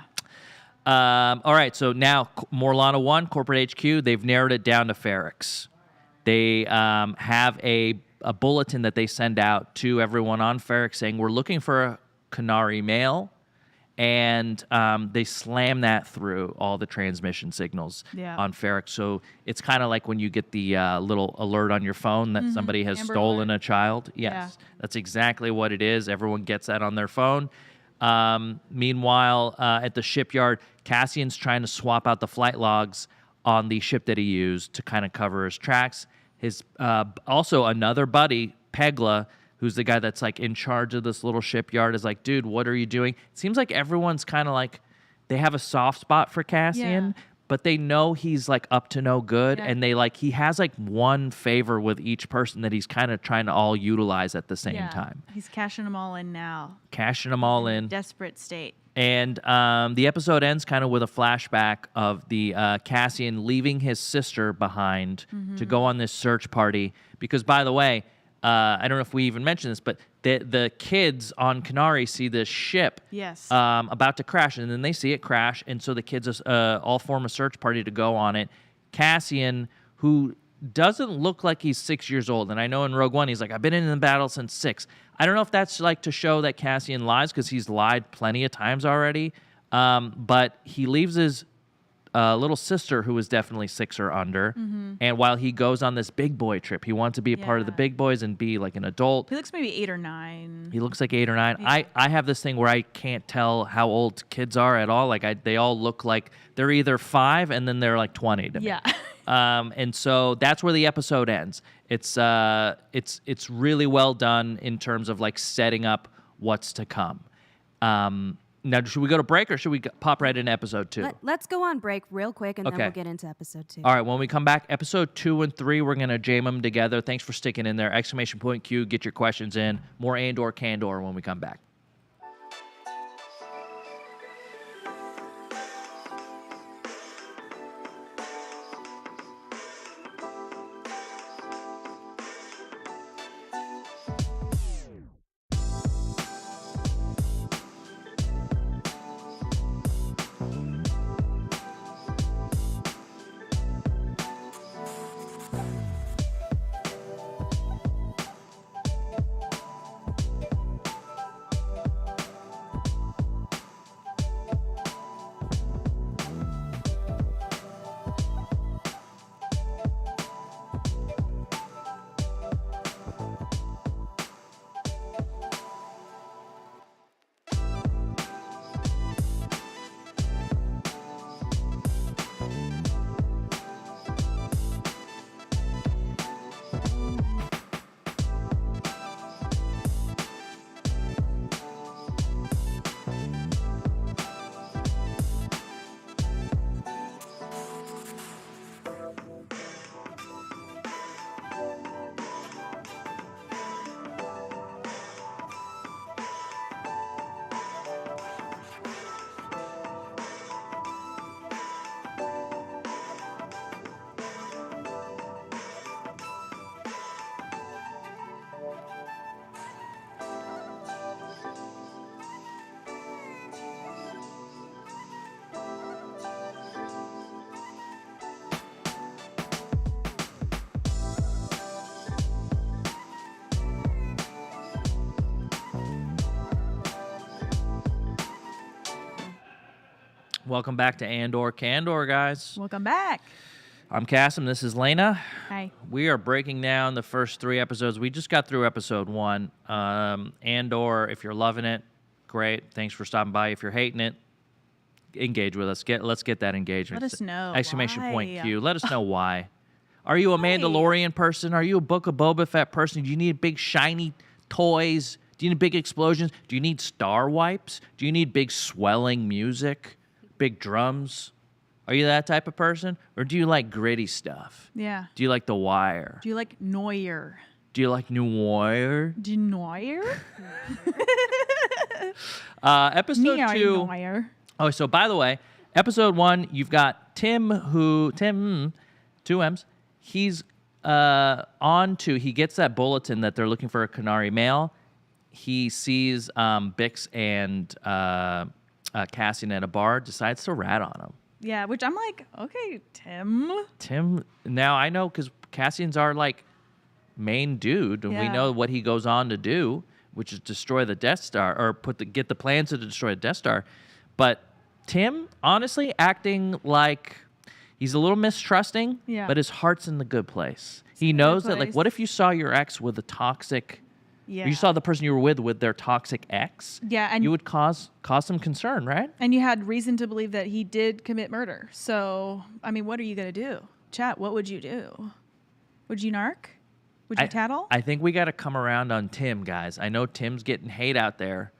All right, so now Morlana 1, Corporate HQ, they've narrowed it down to Ferrix. They have a bulletin that they send out to everyone on Ferrix saying, we're looking for a Kenari male. And they slam that through all the transmission signals on Ferrix. So it's kind of like when you get the little alert on your phone that somebody has Amber stolen alert. a child. Yes, that's exactly what it is. Everyone gets that on their phone. Meanwhile, at the shipyard, Cassian's trying to swap out the flight logs on the ship that he used to kind of cover his tracks. His also another buddy, Pegla, who's the guy that's like in charge of this little shipyard, is like, dude, what are you doing? It seems like everyone's kind of like, they have a soft spot for Cassian, but they know he's like up to no good. And he has like one favor with each person that he's kind of trying to all utilize at the same time. He's cashing them all in now. Cashing them all in. Desperate state. And the episode ends kind of with a flashback of the Cassian leaving his sister behind to go on this search party. Because, by the way, I don't know if we even mentioned this, but the kids on Kenari see this ship about to crash, and then they see it crash, and so the kids all form a search party to go on it. Cassian, who doesn't look like he's 6 years old, and I know in Rogue One he's like, I've been in the battle since 6. I don't know if that's like to show that Cassian lies, because he's lied plenty of times already, but he leaves his little sister who was definitely 6 or under. And while he goes on this big boy trip, he wants to be a part of the big boys and be like an adult. He looks maybe 8 or 9. He looks like 8 or 9. I have this thing where I can't tell how old kids are at all. Like they all look like they're either 5 and then they're like 20 to me. And so that's where the episode ends. It's really well done in terms of like setting up what's to come. Now, should we go to break or should we pop right into episode 2? Let's go on break real quick and then we'll get into episode 2. All right, when we come back, episode 2 and 3, we're going to jam them together. Thanks for sticking in there. ! Q, get your questions in. More Andor Candor when we come back. Welcome back to Andor, Candor, guys. Welcome back. I'm Kassem. This is Lena. Hi. We are breaking down the first 3 episodes. We just got through episode 1. Andor, if you're loving it, great. Thanks for stopping by. If you're hating it, engage with us. Let's get that engagement. Let us know. Exclamation why. point Q. Let us know why. Are you a Mandalorian person? Are you a Book of Boba Fett person? Do you need big shiny toys? Do you need big explosions? Do you need star wipes? Do you need big swelling music? Big drums? Are you that type of person? Or do you like gritty stuff? Yeah. Do you like The Wire? Do you like Neuer? Do you like Noir? Do you Neuer? Episode 2. Neuer. Oh, so by the way, episode 1, you've got Tim, 2 M's. He's he gets that bulletin that they're looking for a Canary male. He sees Bix and Cassian at a bar, decides to rat on him. Yeah, which I'm like, okay, Tim. Now I know because Cassian's our like main dude, and we know what he goes on to do, which is destroy the Death Star or get the plans to destroy the Death Star. But Tim, honestly, acting like he's a little mistrusting, but his heart's in the good place. He knows that, like, what if you saw your ex with a toxic, or you saw the person you were with their toxic ex? Yeah, and you would cause some concern, right? And you had reason to believe that he did commit murder. So, I mean, what are you gonna do, chat? What would you do? Would you narc? Would you tattle? I think we got to come around on Tim, guys. I know Tim's getting hate out there,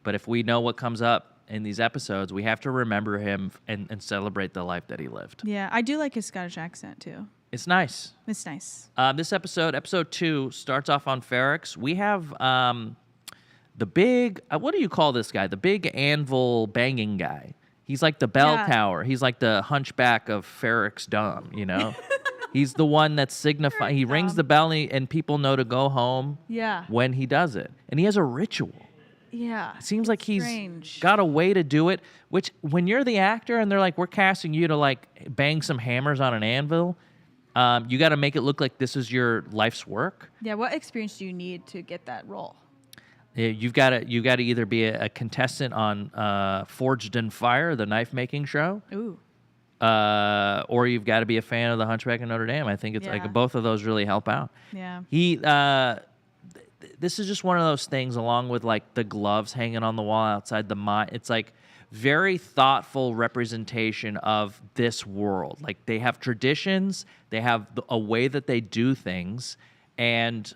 but if we know what comes up in these episodes, we have to remember him and celebrate the life that he lived. Yeah, I do like his Scottish accent too. It's nice. It's nice. This episode 2, starts off on Ferrix. We have the big, what do you call this guy? The big anvil banging guy. He's like the bell tower. He's like the hunchback of Ferrix Dumb, you know? He's the one that signifies, he rings the bell and people know to go home when he does it. And he has a ritual. Yeah. It seems like he's got a way to do it, which when you're the actor and they're like, we're casting you to like bang some hammers on an anvil, you got to make it look like this is your life's work. Yeah. What experience do you need to get that role? You've got to either be a contestant on Forged in Fire, the knife making show. Ooh. Or you've got to be a fan of the Hunchback of Notre Dame. I think it's like both of those really help out. Yeah. This is just one of those things, along with like the gloves hanging on the wall outside the mine. It's like very thoughtful representation of this world. Like they have traditions, they have a way that they do things. And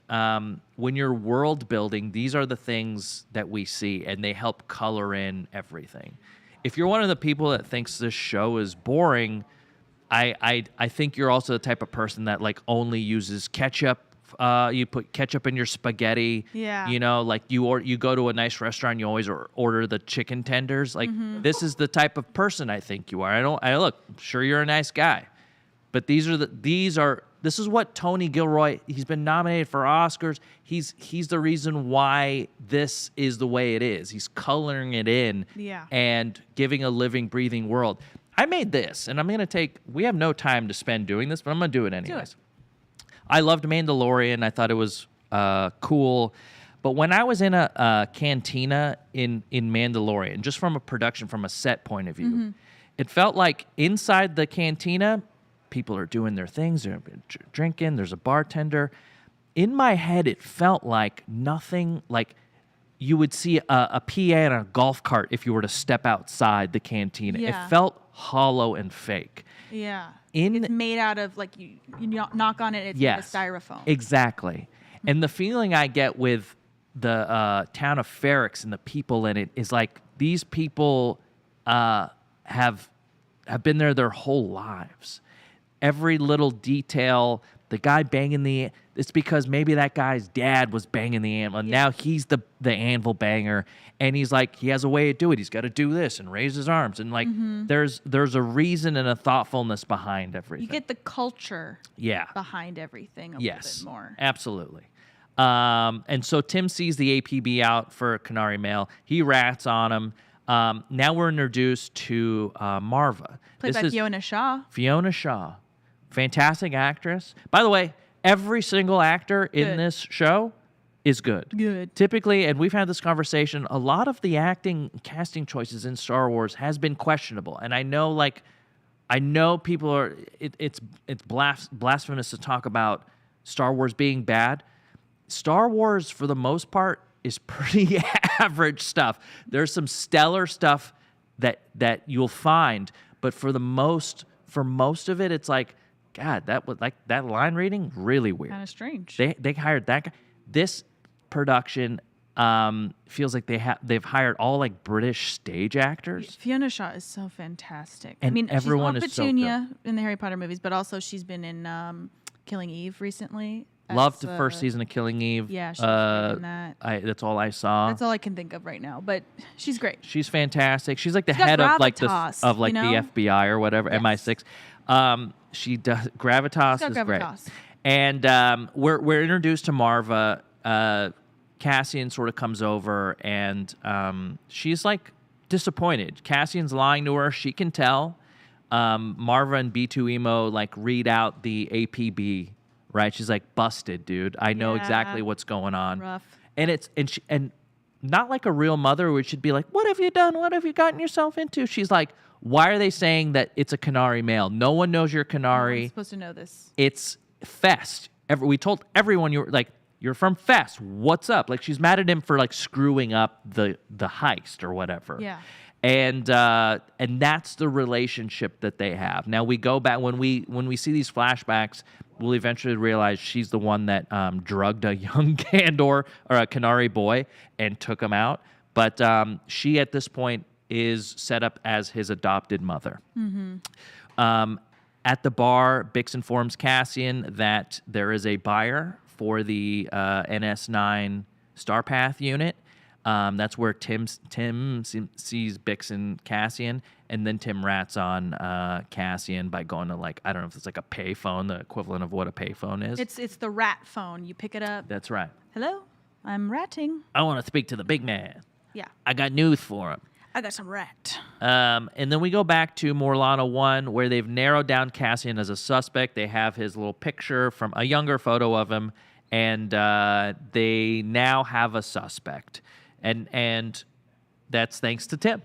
when you're world building, these are the things that we see, and they help color in everything. If you're one of the people that thinks this show is boring, I think you're also the type of person that like only uses ketchup. You put ketchup in your spaghetti. Yeah. You know, like you go to a nice restaurant, you always order the chicken tenders. Like this is the type of person I think you are. I'm sure you're a nice guy, but this is what Tony Gilroy, he's been nominated for Oscars. He's the reason why this is the way it is. He's coloring it in and giving a living, breathing world. I made this, and we have no time to spend doing this, but I'm going to do it anyways. Do it. I loved Mandalorian. I thought it was cool. But when I was in a cantina in Mandalorian, just from a set point of view, it felt like inside the cantina, people are doing their things, they're drinking, there's a bartender. In my head, it felt like nothing, like you would see a PA in a golf cart if you were to step outside the cantina. Yeah. It felt hollow and fake. Yeah. It's made out of, like, you knock on it, it's made of styrofoam. Exactly. And the feeling I get with the town of Ferrix and the people in it is like these people have been there their whole lives. Every little detail, the guy banging it's because maybe that guy's dad was banging the anvil. And now he's the anvil banger. And he's like, he has a way to do it. He's got to do this and raise his arms. And like, there's a reason and a thoughtfulness behind everything. You get the culture behind everything a little bit more. Absolutely. And so Tim sees the APB out for Canary Male. He rats on him. Now we're introduced to Marva. Played by Fiona Shaw. Fiona Shaw. Fantastic actress. By the way, every single actor in this show is good. Good. Typically, and we've had this conversation, a lot of the casting choices in Star Wars has been questionable. And I know people are, it's blasphemous to talk about Star Wars being bad. Star Wars, for the most part, is pretty average stuff. There's some stellar stuff that you'll find, but for most of it, it's like, God, that line reading, really weird. Kind of strange. They hired that guy. This production feels like they've hired all like British stage actors. Fiona Shaw is so fantastic. And I mean, everyone she's is so Petunia in the Harry Potter movies, but also she's been in Killing Eve recently. Loved the first season of Killing Eve. Yeah, she's great in that. That's all I saw. That's all I can think of right now, but she's great. She's fantastic. She's like the She's got head of like gravitas, the you know? FBI or whatever, Yes. MI6. She does gravitas She's is got great. gravitas. And we're introduced to Marva. Cassian sort of comes over and she's like disappointed. Cassian's lying to her. She can tell. Marva and B2 Emo like read out the APB, right? She's like, busted, dude. I know Yeah. exactly what's going on. Rough. And and not like a real mother who should be like, what have you done? What have you gotten yourself into? She's like, why are they saying that it's a Canary male? No one knows you're No one's Canary. supposed to know this. It's Fest. We told everyone you're from Fest. What's up? Like, she's mad at him for like screwing up the heist or whatever. Yeah. And that's the relationship that they have. Now we go back when we see these flashbacks, we'll eventually realize she's the one that drugged a young Candor or a Canary boy and took him out. But she at this point is set up as his adopted mother. Mm-hmm. At the bar, Bix informs Cassian that there is a buyer for the NS9 Starpath unit. That's where Tim sees Bix and Cassian, and then Tim rats on Cassian by going to like, I don't know if it's like a payphone, the equivalent of what a payphone is. It's the rat phone. You pick it up. That's right. Hello, I'm ratting. I want to speak to the big man. Yeah, I got news for him. I got some rat. And then we go back to Morlana 1, where they've narrowed down Cassian as a suspect. They have his little picture from a younger photo of him, and they now have a suspect. And that's thanks to Tim.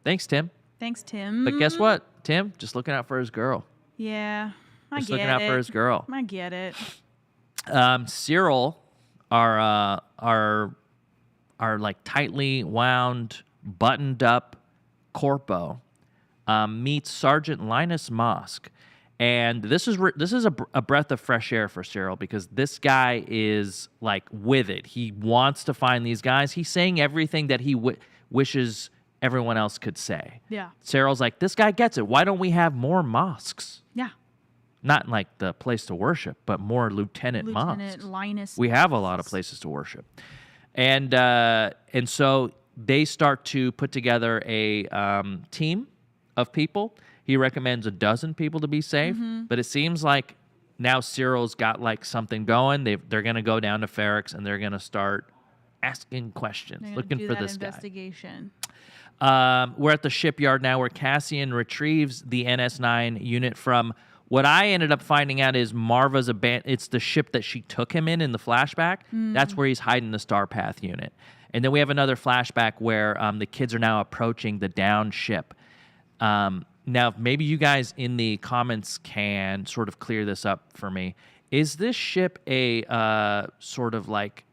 Thanks, Tim. Thanks, Tim. But guess what? Tim, just looking out for his girl. Yeah, I Just get looking it. out for his girl. I get it. Cyril, our like tightly wound, buttoned up corpo, meets Sergeant Linus Mosk, and this is a breath of fresh air for Cyril because this guy is like with it. He wants to find these guys. He's saying everything that he wishes everyone else could say. Yeah. Cyril's like, this guy gets it. Why don't we have more mosques? Yeah. Not like the place to worship, but more Lieutenant mosques. Linus. We have a lot of places to worship. And so they start to put together a team of people. He recommends 12 people to be safe, but it seems like now Cyril's got like something going. They're going to go down to Ferrix and they're going to start asking questions, looking for this investigation. guy. We're at the shipyard now where Cassian retrieves the NS9 unit from what I ended up finding out is Marva's it's the ship that she took him in the flashback. That's where he's hiding the Starpath unit. And then we have another flashback where the kids are now approaching the downed ship. Now, maybe you guys in the comments can sort of clear this up for me. Is this ship a sort of like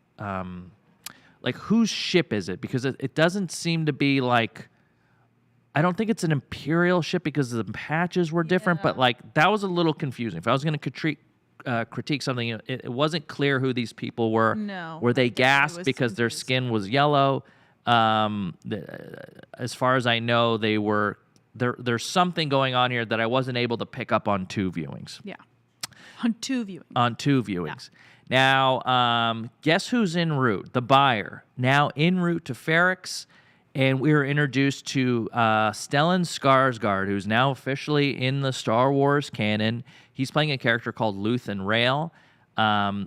whose ship is it? Because it doesn't seem to be like, I don't think it's an Imperial ship because the patches were different, but like that was a little confusing. If I was going to critique something, it wasn't clear who these people were. No. Were they gassed because their confused. skin was yellow? As far as I know, they were. There's something going on here that I wasn't able to pick up on two viewings. Yeah. On two viewings. Yeah. Now, guess who's en route? The buyer. Now en route to Ferrix. And we were introduced to Stellan Skarsgård, who's now officially in the Star Wars canon. He's playing a character called Luthen Rail.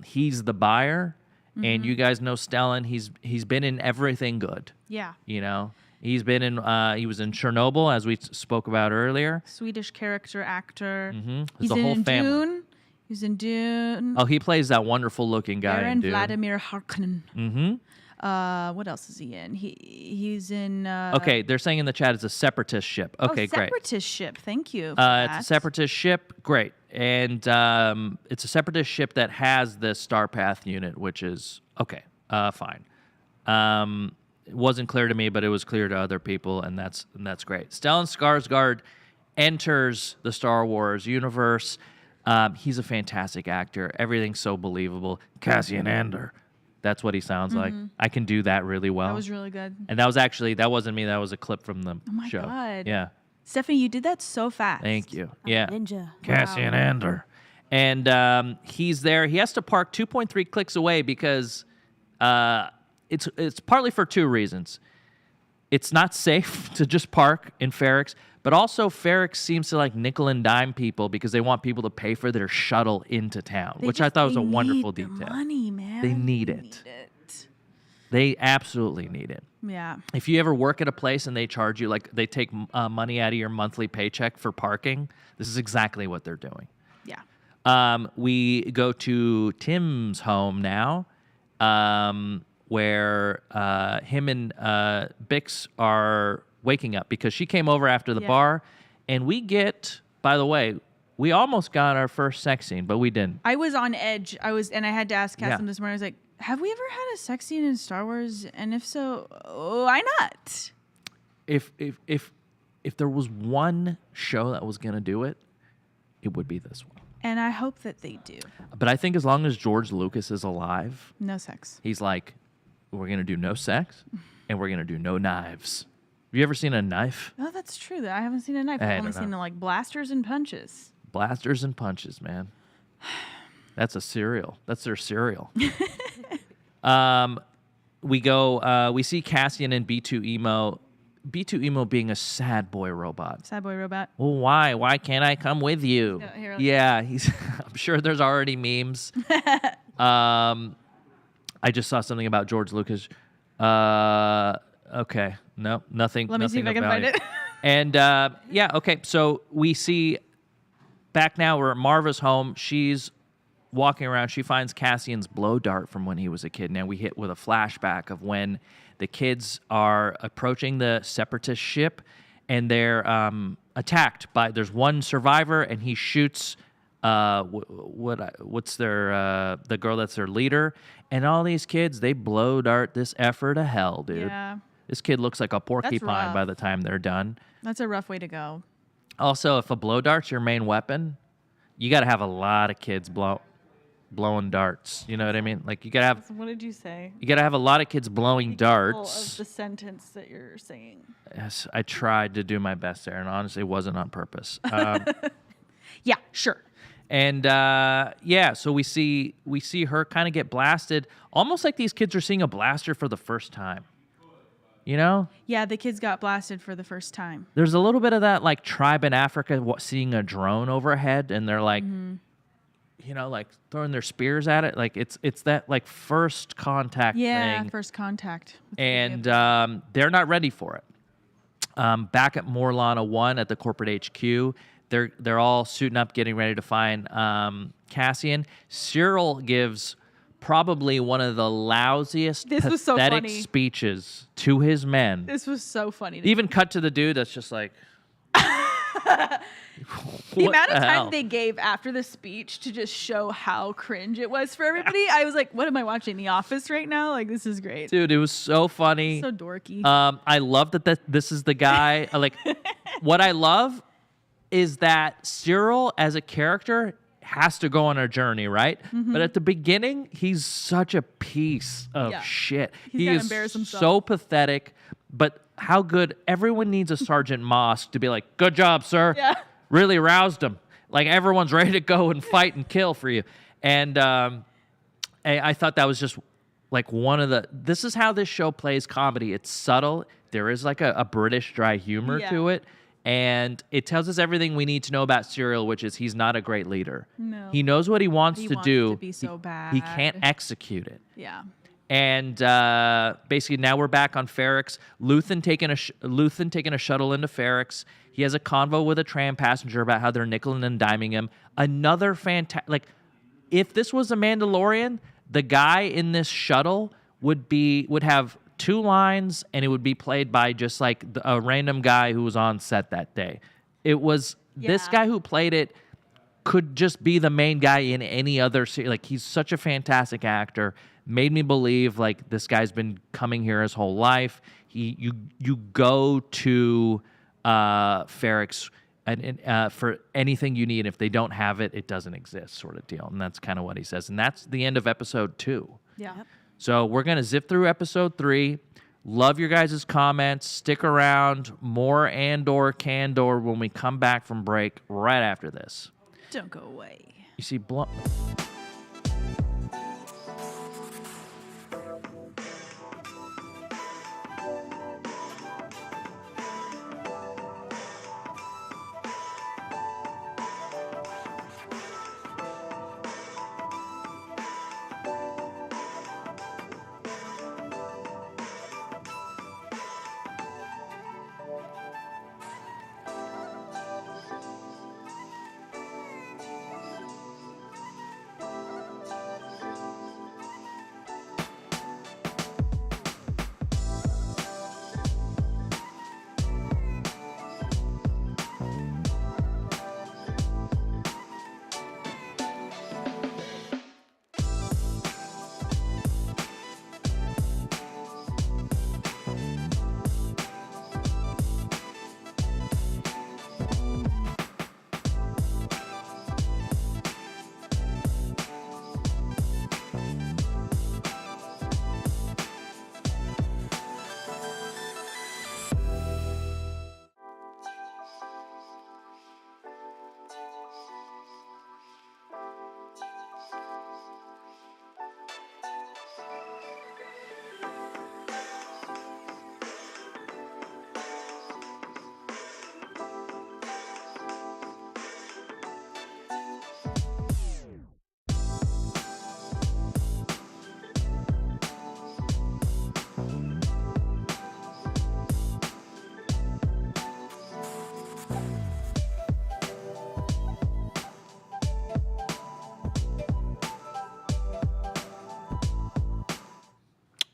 He's the buyer, and you guys know Stellan. He's been in everything good. Yeah. You know, he's been in. He was in Chernobyl, as we spoke about earlier. Swedish character actor. Mm-hmm. He's The whole in family. Dune. He's in Dune. Oh, he plays that wonderful-looking guy in Baron Dune. Vladimir Harkonnen. Mm-hmm. What else is he in? He's in. Okay, they're saying in the chat it's a separatist ship. Okay, great. Separatist ship. Thank you. It's a separatist ship. Great. And it's a separatist ship that has the Star Path unit, which is okay. Fine. It wasn't clear to me, but it was clear to other people, and that's great. Stellan Skarsgård enters the Star Wars universe. He's a fantastic actor. Everything's so believable. Cassian Andor. That's what he sounds like. I can do that really well. That was really good. And that wasn't me. That was a clip from the show. Oh my God. Yeah. Stephanie, you did that so fast. Thank you. I'm Yeah. a ninja. Cassian Andor. And he's there. He has to park 2.3 clicks away because it's partly for two reasons. It's not safe to just park in Ferrix, but also Ferrix seems to like nickel and dime people because they want people to pay for their shuttle into town, which I thought was a wonderful detail. detail. Money, man. They need it. They absolutely need it. Yeah. If you ever work at a place and they charge you, like they take money out of your monthly paycheck for parking, this is exactly what they're doing. Yeah. We go to Tim's home now, where him and Bix are waking up because she came over after the bar, and we get, by the way, we almost got our first sex scene, but we didn't. I was on edge. And I had to ask Kassem this morning. I was like, have we ever had a sex scene in Star Wars? And if so, why not? If there was one show that was gonna do it, it would be this one. And I hope that they do. But I think as long as George Lucas is alive, No sex. he's like, we're gonna do no sex, and we're gonna do no knives. Have you ever seen a knife? Oh, that's true. I haven't seen a knife. I I've only don't seen know. like blasters and punches. Blasters and punches, man. That's a cereal. That's their cereal. We go. We see Cassian and B2 Emo. B2 Emo being a sad boy robot. Sad boy robot. Well, why? Why can't I come with you? No, here, Yeah, he's. I'm sure there's already memes. I just saw something about George Lucas. Okay, no, nothing. Let me see if I can about find it. And yeah, okay. So we see back now. We're at Marva's home. She's walking around. She finds Cassian's blow dart from when he was a kid. Now we hit with a flashback of when the kids are approaching the separatist ship, and they're attacked by. There's one survivor, and he shoots. What's their the girl that's their leader, and all these kids, they blow dart this effort to hell, dude. Yeah. This kid looks like a porcupine rough. by the time they're done. That's a rough way to go. Also, if a blow dart's your main weapon, you got to have a lot of kids blowing darts. You know what I mean? Like you got to have. What did you say? You got to have a lot of kids blowing darts. Of the sentence that you're saying. Yes, I tried to do my best there, and honestly, it wasn't on purpose. Yeah, sure. And yeah, so we see her kind of get blasted, almost like these kids are seeing a blaster for the first time. You know? Yeah, the kids got blasted for the first time. There's a little bit of that, like tribe in Africa seeing a drone overhead, and they're like, you know, like throwing their spears at it. Like it's that like first contact Yeah, thing. first contact. And they're not ready for it. Back at Morlana 1 at the corporate HQ, they're all suiting up, getting ready to find Cassian. Cyril gives probably one of the lousiest, pathetic speeches to his men. This was so funny. Even cut to the dude that's just like, the amount of time they gave after the speech to just show how cringe it was for everybody. I was like, what am I watching? The Office right now? Like, this is great. Dude, it was so funny. So dorky. I love that this is the guy. Like, what I love is that Cyril as a character has to go on a journey, right? But at the beginning, he's such a piece of shit. He gotta is embarrass himself. so pathetic, but how good. Everyone needs a Sergeant Moss to be like, good job, sir. Yeah. Really roused him. Like, everyone's ready to go and fight and kill for you. And I thought that was just like one of the, this is how this show plays comedy. It's subtle. There is like a British dry humor to it. And it tells us everything we need to know about Cyril, which is he's not a great leader. No. He knows what he wants to do. To be so bad. He can't execute it. Yeah. And basically now we're back on Ferrix. Luthen taking a shuttle into Ferrix. He has a convo with a tram passenger about how they're nickel and diming him. Another fantastic, like if this was a Mandalorian, the guy in this shuttle would have 2 lines, and it would be played by just like a random guy who was on set that day. It was this guy who played it could just be the main guy in any other series. Like, he's such a fantastic actor. Made me believe like this guy's been coming here his whole life. You go to Ferrix and for anything you need. If they don't have it, it doesn't exist, sort of deal. And that's kind of what he says. And that's the end of episode 2. Yeah. Yep. So we're gonna zip through episode 3. Love your guys' comments. Stick around. More Andor Candor when we come back from break right after this. Don't go away. You see,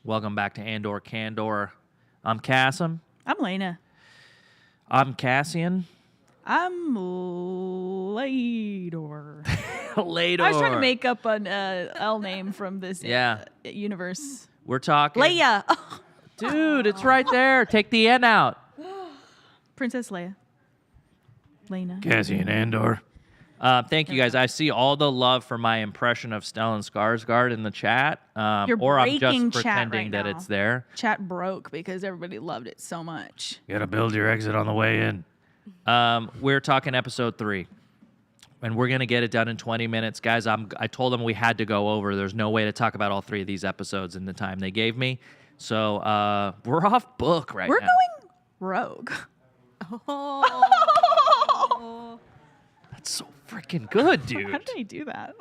welcome back to Andor Candor. I'm Kassem. I'm Lena. I'm Cassian. I'm Lador. Lador. I was trying to make up an L name from this universe. We're talking. Leia. Dude, it's right there. Take the N out. Princess Leia. Lena. Cassian Andor. Thank you guys. I see all the love for my impression of Stellan Skarsgård in the chat. You're or I'm breaking just chat pretending right that now. it's there. Chat broke because everybody loved it so much. You gotta build your exit on the way in. We're talking episode 3. And we're going to get it done in 20 minutes. Guys, I told them we had to go over. There's no way to talk about all 3 of these episodes in the time they gave me. So we're off book right now. We're going rogue. Oh. That's so freaking good, dude. How did they do that?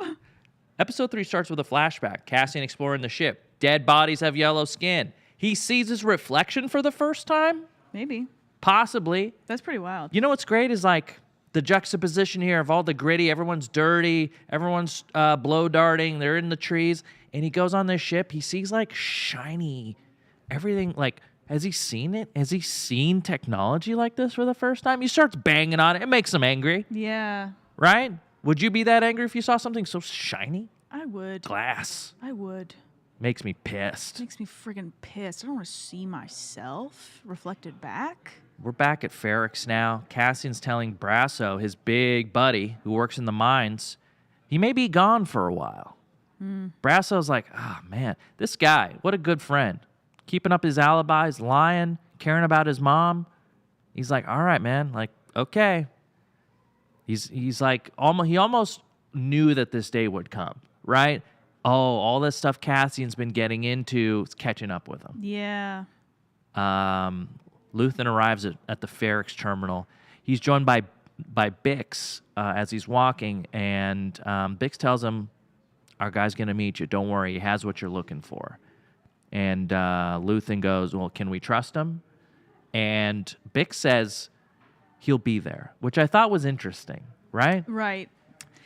Episode 3 starts with a flashback. Cassian exploring the ship. Dead bodies have yellow skin. He sees his reflection for the first time? Maybe. Possibly. That's pretty wild. You know what's great is like the juxtaposition here of all the gritty. Everyone's dirty. Everyone's blow darting. They're in the trees. And he goes on this ship. He sees like shiny everything. Like, has he seen it? Has he seen technology like this for the first time? He starts banging on it. It makes him angry. Yeah. Right? Would you be that angry if you saw something so shiny? I would. Glass. I would. Makes me pissed. Makes me friggin' pissed. I don't want to see myself reflected back. We're back at Ferrix now. Cassian's telling Brasso, his big buddy who works in the mines, he may be gone for a while. Brasso's like, oh, man, this guy, what a good friend. Keeping up his alibis, lying, caring about his mom. He's like, all right, man, like, okay. He's like, he almost knew that this day would come, right? Oh, all this stuff Cassian's been getting into is catching up with him. Yeah. Luthen arrives at the Ferrix terminal. He's joined by Bix as he's walking, and Bix tells him, our guy's going to meet you. Don't worry. He has what you're looking for. And Luthen goes, well, can we trust him? And Bix says he'll be there, which I thought was interesting, right? Right.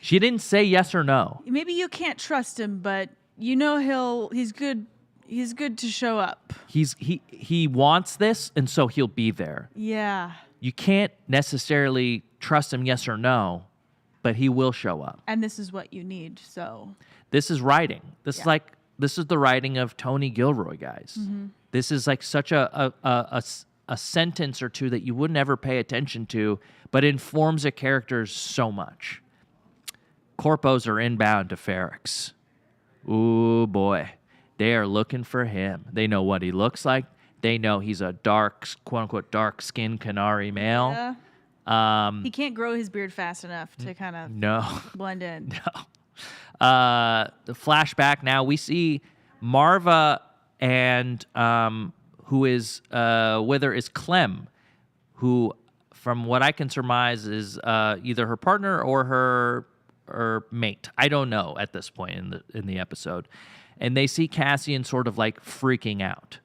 She didn't say yes or no. Maybe you can't trust him, but you know he's good. He's good to show up. He wants this, and so he'll be there. Yeah. You can't necessarily trust him yes or no, but he will show up. And this is what you need, so. This is writing. This is the writing of Tony Gilroy, guys. Mm-hmm. This is like such a sentence or two that you would never pay attention to, but informs a character so much. Corpos are inbound to Ferrix. Ooh, boy. They are looking for him. They know what he looks like. They know he's a dark, quote-unquote, dark-skinned Canary male. Yeah. He can't grow his beard fast enough to kind of blend in. No. The flashback now, we see Marva and who is with her is Clem, who, from what I can surmise, is either her partner or her mate. I don't know at this point in the episode. And they see Cassian sort of like freaking out,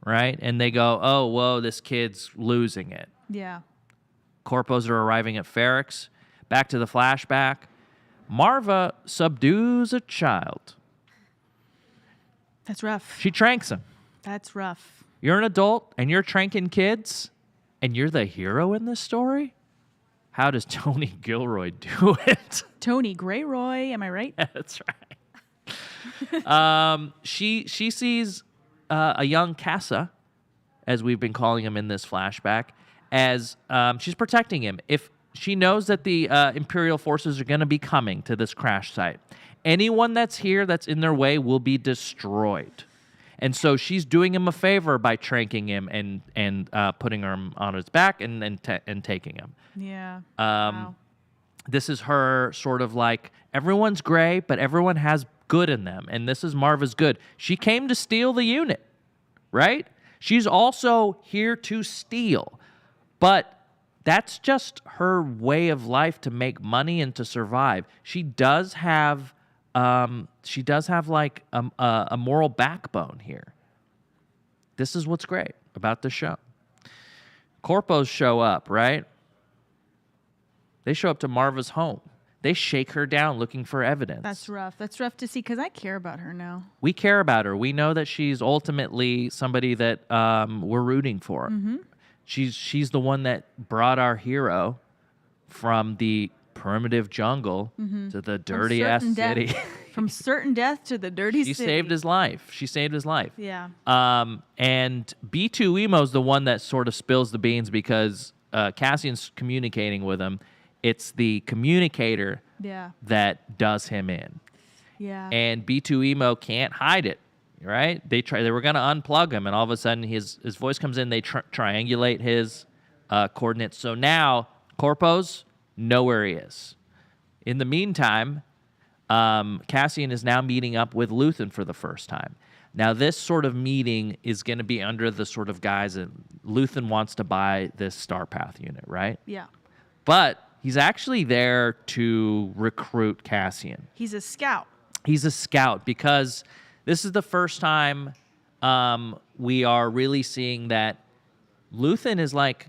right? And they go, oh, whoa, this kid's losing it. Yeah. Corpos are arriving at Ferrix. Back to the flashback. Marva subdues a child. That's rough. She tranks him. That's rough. You're an adult and you're tranking kids and you're the hero in this story? How does Tony Gilroy do it? Tony Grayroy, am I right? That's right. She sees a young Kassa, as we've been calling him in this flashback, as she's protecting him. If she knows that the Imperial forces are going to be coming to this crash site, anyone that's here that's in their way will be destroyed. And so she's doing him a favor by tranking him and putting him on his back and taking him. Yeah. Wow. This is her sort of like, everyone's gray, but everyone has good in them. And this is Marva's good. She came to steal the unit, right? She's also here to steal. But that's just her way of life to make money and to survive. She does have like a moral backbone here. This is what's great about the show. Corpos show up, right? They show up to Marva's home. They shake her down looking for evidence. That's rough. That's rough to see because I care about her now. We care about her. We know that she's ultimately somebody that we're rooting for. Mm-hmm. She's the one that brought our hero from the primitive jungle to the dirty ass city. From certain death to the dirty city. She saved his life. Yeah. And B2 Emo's the one that sort of spills the beans because Cassian's communicating with him. It's the communicator that does him in. Yeah. And B2 Emo can't hide it, right? They were going to unplug him, and all of a sudden his voice comes in. They triangulate his coordinates. So now Corpos know where he is. In the meantime, Cassian is now meeting up with Luthen for the first time. Now, this sort of meeting is going to be under the sort of guise that Luthen wants to buy this Starpath unit, right? Yeah. But he's actually there to recruit Cassian. He's a scout. He's a scout because this is the first time we are really seeing that Luthen is like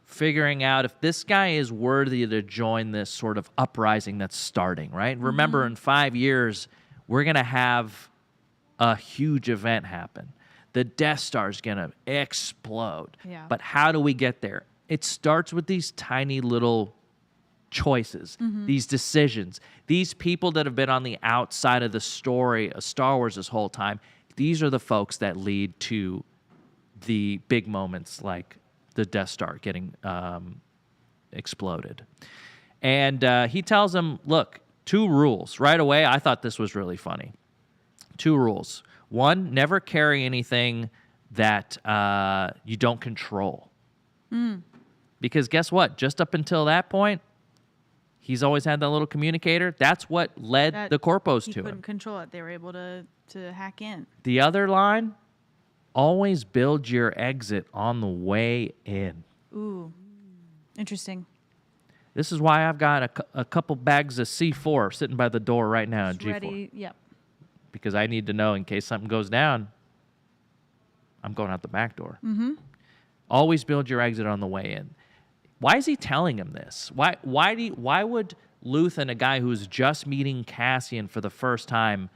figuring out if this guy is worthy to join this sort of uprising that's starting, right? Mm-hmm. Remember, in 5 years, we're going to have a huge event happen. The Death Star is going to explode. Yeah. But how do we get there? It starts with these tiny little choices, these decisions. These people that have been on the outside of the story of Star Wars this whole time, these are the folks that lead to the big moments like the Death Star getting exploded. And he tells him, look, 2 rules. Right away, I thought this was really funny. 2 rules. 1, never carry anything that you don't control. Because guess what? Just up until that point, he's always had that little communicator. That's what led the Corpos to him. He couldn't control it. They were able to hack in. The other line, always build your exit on the way in. Ooh, interesting. This is why I've got a couple bags of C4 sitting by the door right now in G4. Ready, yep. Because I need to know in case something goes down, I'm going out the back door. Mm-hmm. Always build your exit on the way in. Why is he telling him this? Why would Luthen, a guy who's just meeting Cassian for the first time,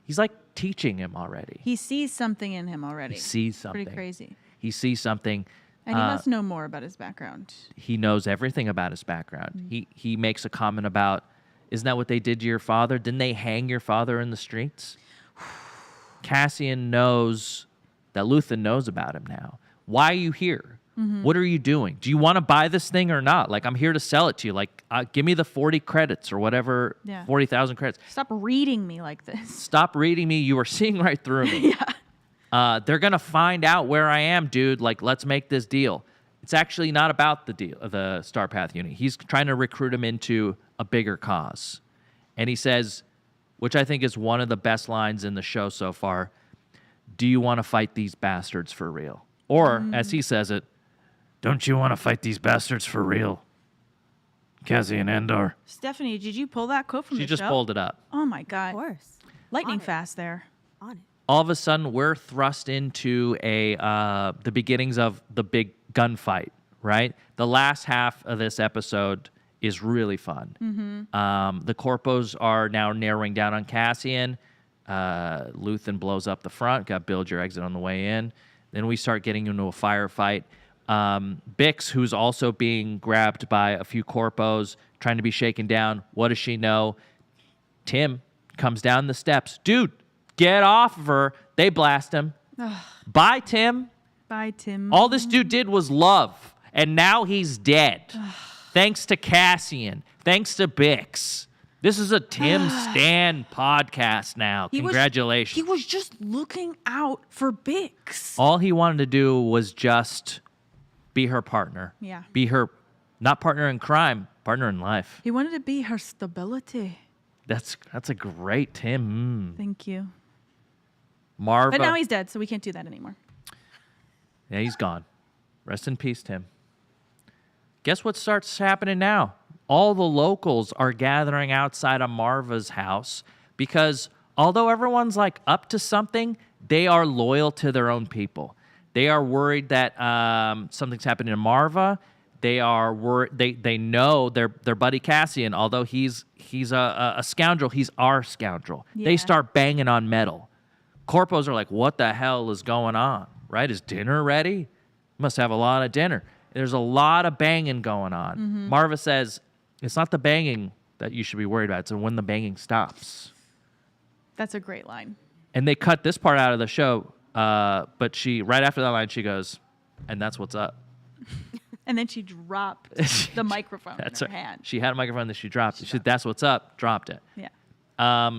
he's like teaching him already. He sees something in him already. He sees something. Pretty crazy. He sees something. And he must know more about his background. He knows everything about his background. He makes a comment about, isn't that what they did to your father? Didn't they hang your father in the streets? Cassian knows that Luthen knows about him now. Why are you here? What are you doing? Do you want to buy this thing or not? Like, I'm here to sell it to you. Like, give me the 40 credits or whatever, 40,000 credits. Stop reading me like this. Stop reading me. You are seeing right through me. They're going to find out where I am, dude. Like, let's make this deal. It's actually not about the deal, the Star Path unit. He's trying to recruit him into a bigger cause. And he says, which I think is one of the best lines in the show so far, do you want to fight these bastards for real? Or, as he says it, don't you want to fight these bastards for real? Cassian Andor. Stephanie, did you pull that quote from the show? She just pulled it up. Oh, my God. Of course. Lightning fast there. On it. All of a sudden, we're thrust into the beginnings of the big gunfight, right? The last half of this episode is really fun. The corpos are now narrowing down on Cassian. Luthen blows up the front. Got build your exit on the way in. Then we start getting into a firefight. Bix, who's also being grabbed by a few corpos, trying to be shaken down. What does she know? Tim comes down the steps. Dude, get off of her. They blast him. Bye, Tim. Bye, Tim. All this dude did was love, and now he's dead. Thanks to Cassian. Thanks to Bix. This is a Tim Stan podcast now. Congratulations. He was just looking out for Bix. All he wanted to do was just be her partner. Yeah. Be her, not partner in crime, partner in life. He wanted to be her stability. That's a great Tim. Thank you. Marva. But now he's dead, so we can't do that anymore. Yeah, he's gone. Rest in peace, Tim. Guess what starts happening now? All the locals are gathering outside of Marva's house because although everyone's like up to something, they are loyal to their own people. They are worried that something's happening to Marva. They are worried. They know their buddy Cassian, although he's a scoundrel, he's our scoundrel. Yeah. They start banging on metal. Corpos are like, what the hell is going on? Right? Is dinner ready? Must have a lot of dinner. There's a lot of banging going on. Marva says, it's not the banging that you should be worried about. It's when the banging stops. That's a great line. And they cut this part out of the show, but right after that line, she goes, and that's what's up. And then she dropped the microphone in her hand. She had a microphone that she dropped. She said, that's what's up, dropped it. Yeah.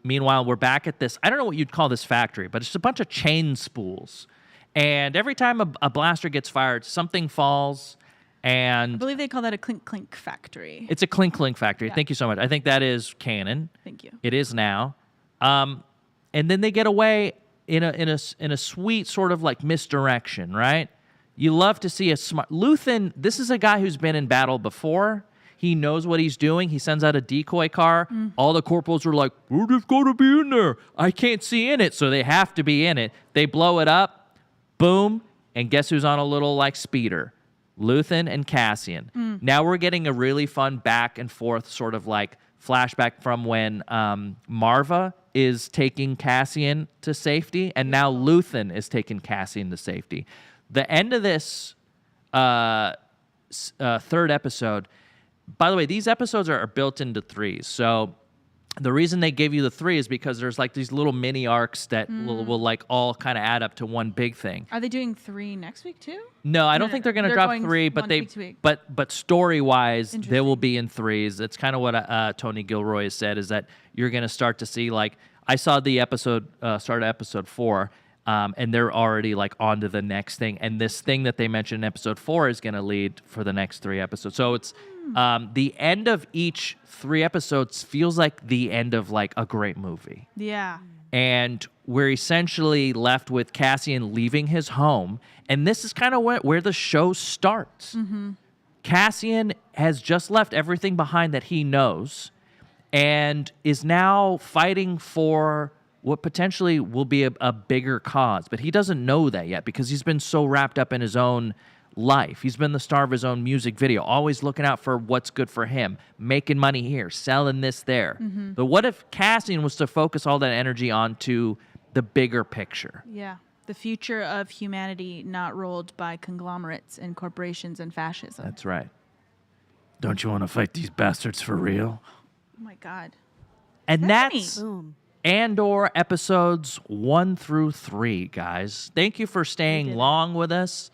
Meanwhile, we're back at this, I don't know what you'd call this factory, but it's just a bunch of chain spools. And every time a blaster gets fired, something falls. And I believe they call that a clink clink factory. It's a clink clink factory. Yeah. Thank you so much. I think that is canon. Thank you. It is now. And then they get away in a sweet sort of like misdirection, right? You love to see a smart Luthen. This is a guy who's been in battle before. He knows what he's doing. He sends out a decoy car. All the corporals are like, we're just going to be in there. I can't see in it, so they have to be in it. They blow it up. Boom. And guess who's on a little like speeder? Luthen and Cassian. Now we're getting a really fun back and forth sort of like flashback from when Marva is taking Cassian to safety, and now Luthen is taking Cassian to safety. The end of this third episode, by the way, these episodes are built into threes. So the reason they give you the three is because there's like these little mini arcs that will like all kind of add up to one big thing. Are they doing 3 next week too? No, I don't think they're going to drop 3, but but story wise, they will be in threes. It's kind of what Tony Gilroy has said, is that you're going to start to see, like, I saw the episode start at episode 4, and they're already like on to the next thing, and this thing that they mentioned in episode 4 is going to lead for the next 3 episodes. So it's the end of each 3 episodes feels like the end of like a great movie. Yeah. And we're essentially left with Cassian leaving his home. And this is kind of where the show starts. Cassian has just left everything behind that he knows and is now fighting for what potentially will be a bigger cause. But he doesn't know that yet because he's been so wrapped up in his own life. He's been the star of his own music video, always looking out for what's good for him, making money here, selling this there. But what if Cassian was to focus all that energy onto the bigger picture? Yeah. The future of humanity not ruled by conglomerates and corporations and fascism. That's right. Don't you want to fight these bastards for real? Oh my God. And that's Boom. Andor episodes 1 through 3, guys. Thank you for staying long with us.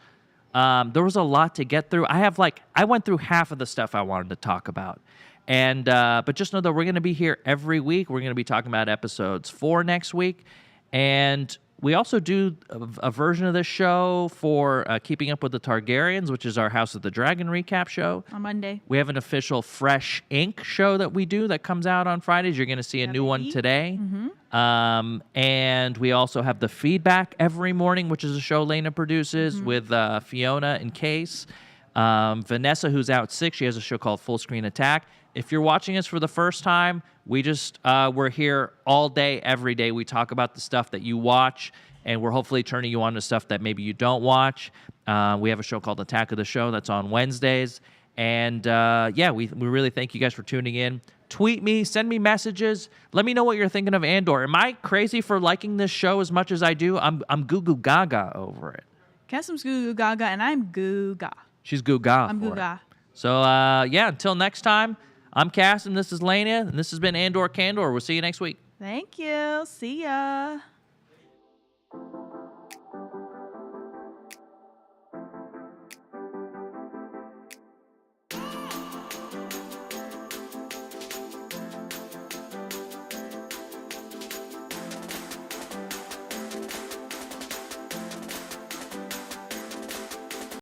There was a lot to get through. I went through half of the stuff I wanted to talk about. And but just know that we're going to be here every week. We're going to be talking about episodes 4 next week. And we also do a version of this show for Keeping Up with the Targaryens, which is our House of the Dragon recap show. On Monday. We have an official Fresh Ink show that we do that comes out on Fridays. You're going to see a new one today. And we also have The Feedback every morning, which is a show Lena produces with Fiona and Case. Vanessa, who's out sick, she has a show called Full Screen Attack. If you're watching us for the first time, we're here all day, every day. We talk about the stuff that you watch, and we're hopefully turning you on to stuff that maybe you don't watch. We have a show called Attack of the Show that's on Wednesdays. And we really thank you guys for tuning in. Tweet me, send me messages. Let me know what you're thinking of Andor. Am I crazy for liking this show as much as I do? I'm goo goo gaga over it. Kassem's goo goo gaga, and I'm goo ga. She's goo ga. I'm goo ga. So until next time, I'm Kassem, this is Lena, and this has been Andor Candor. We'll see you next week. Thank you. See ya.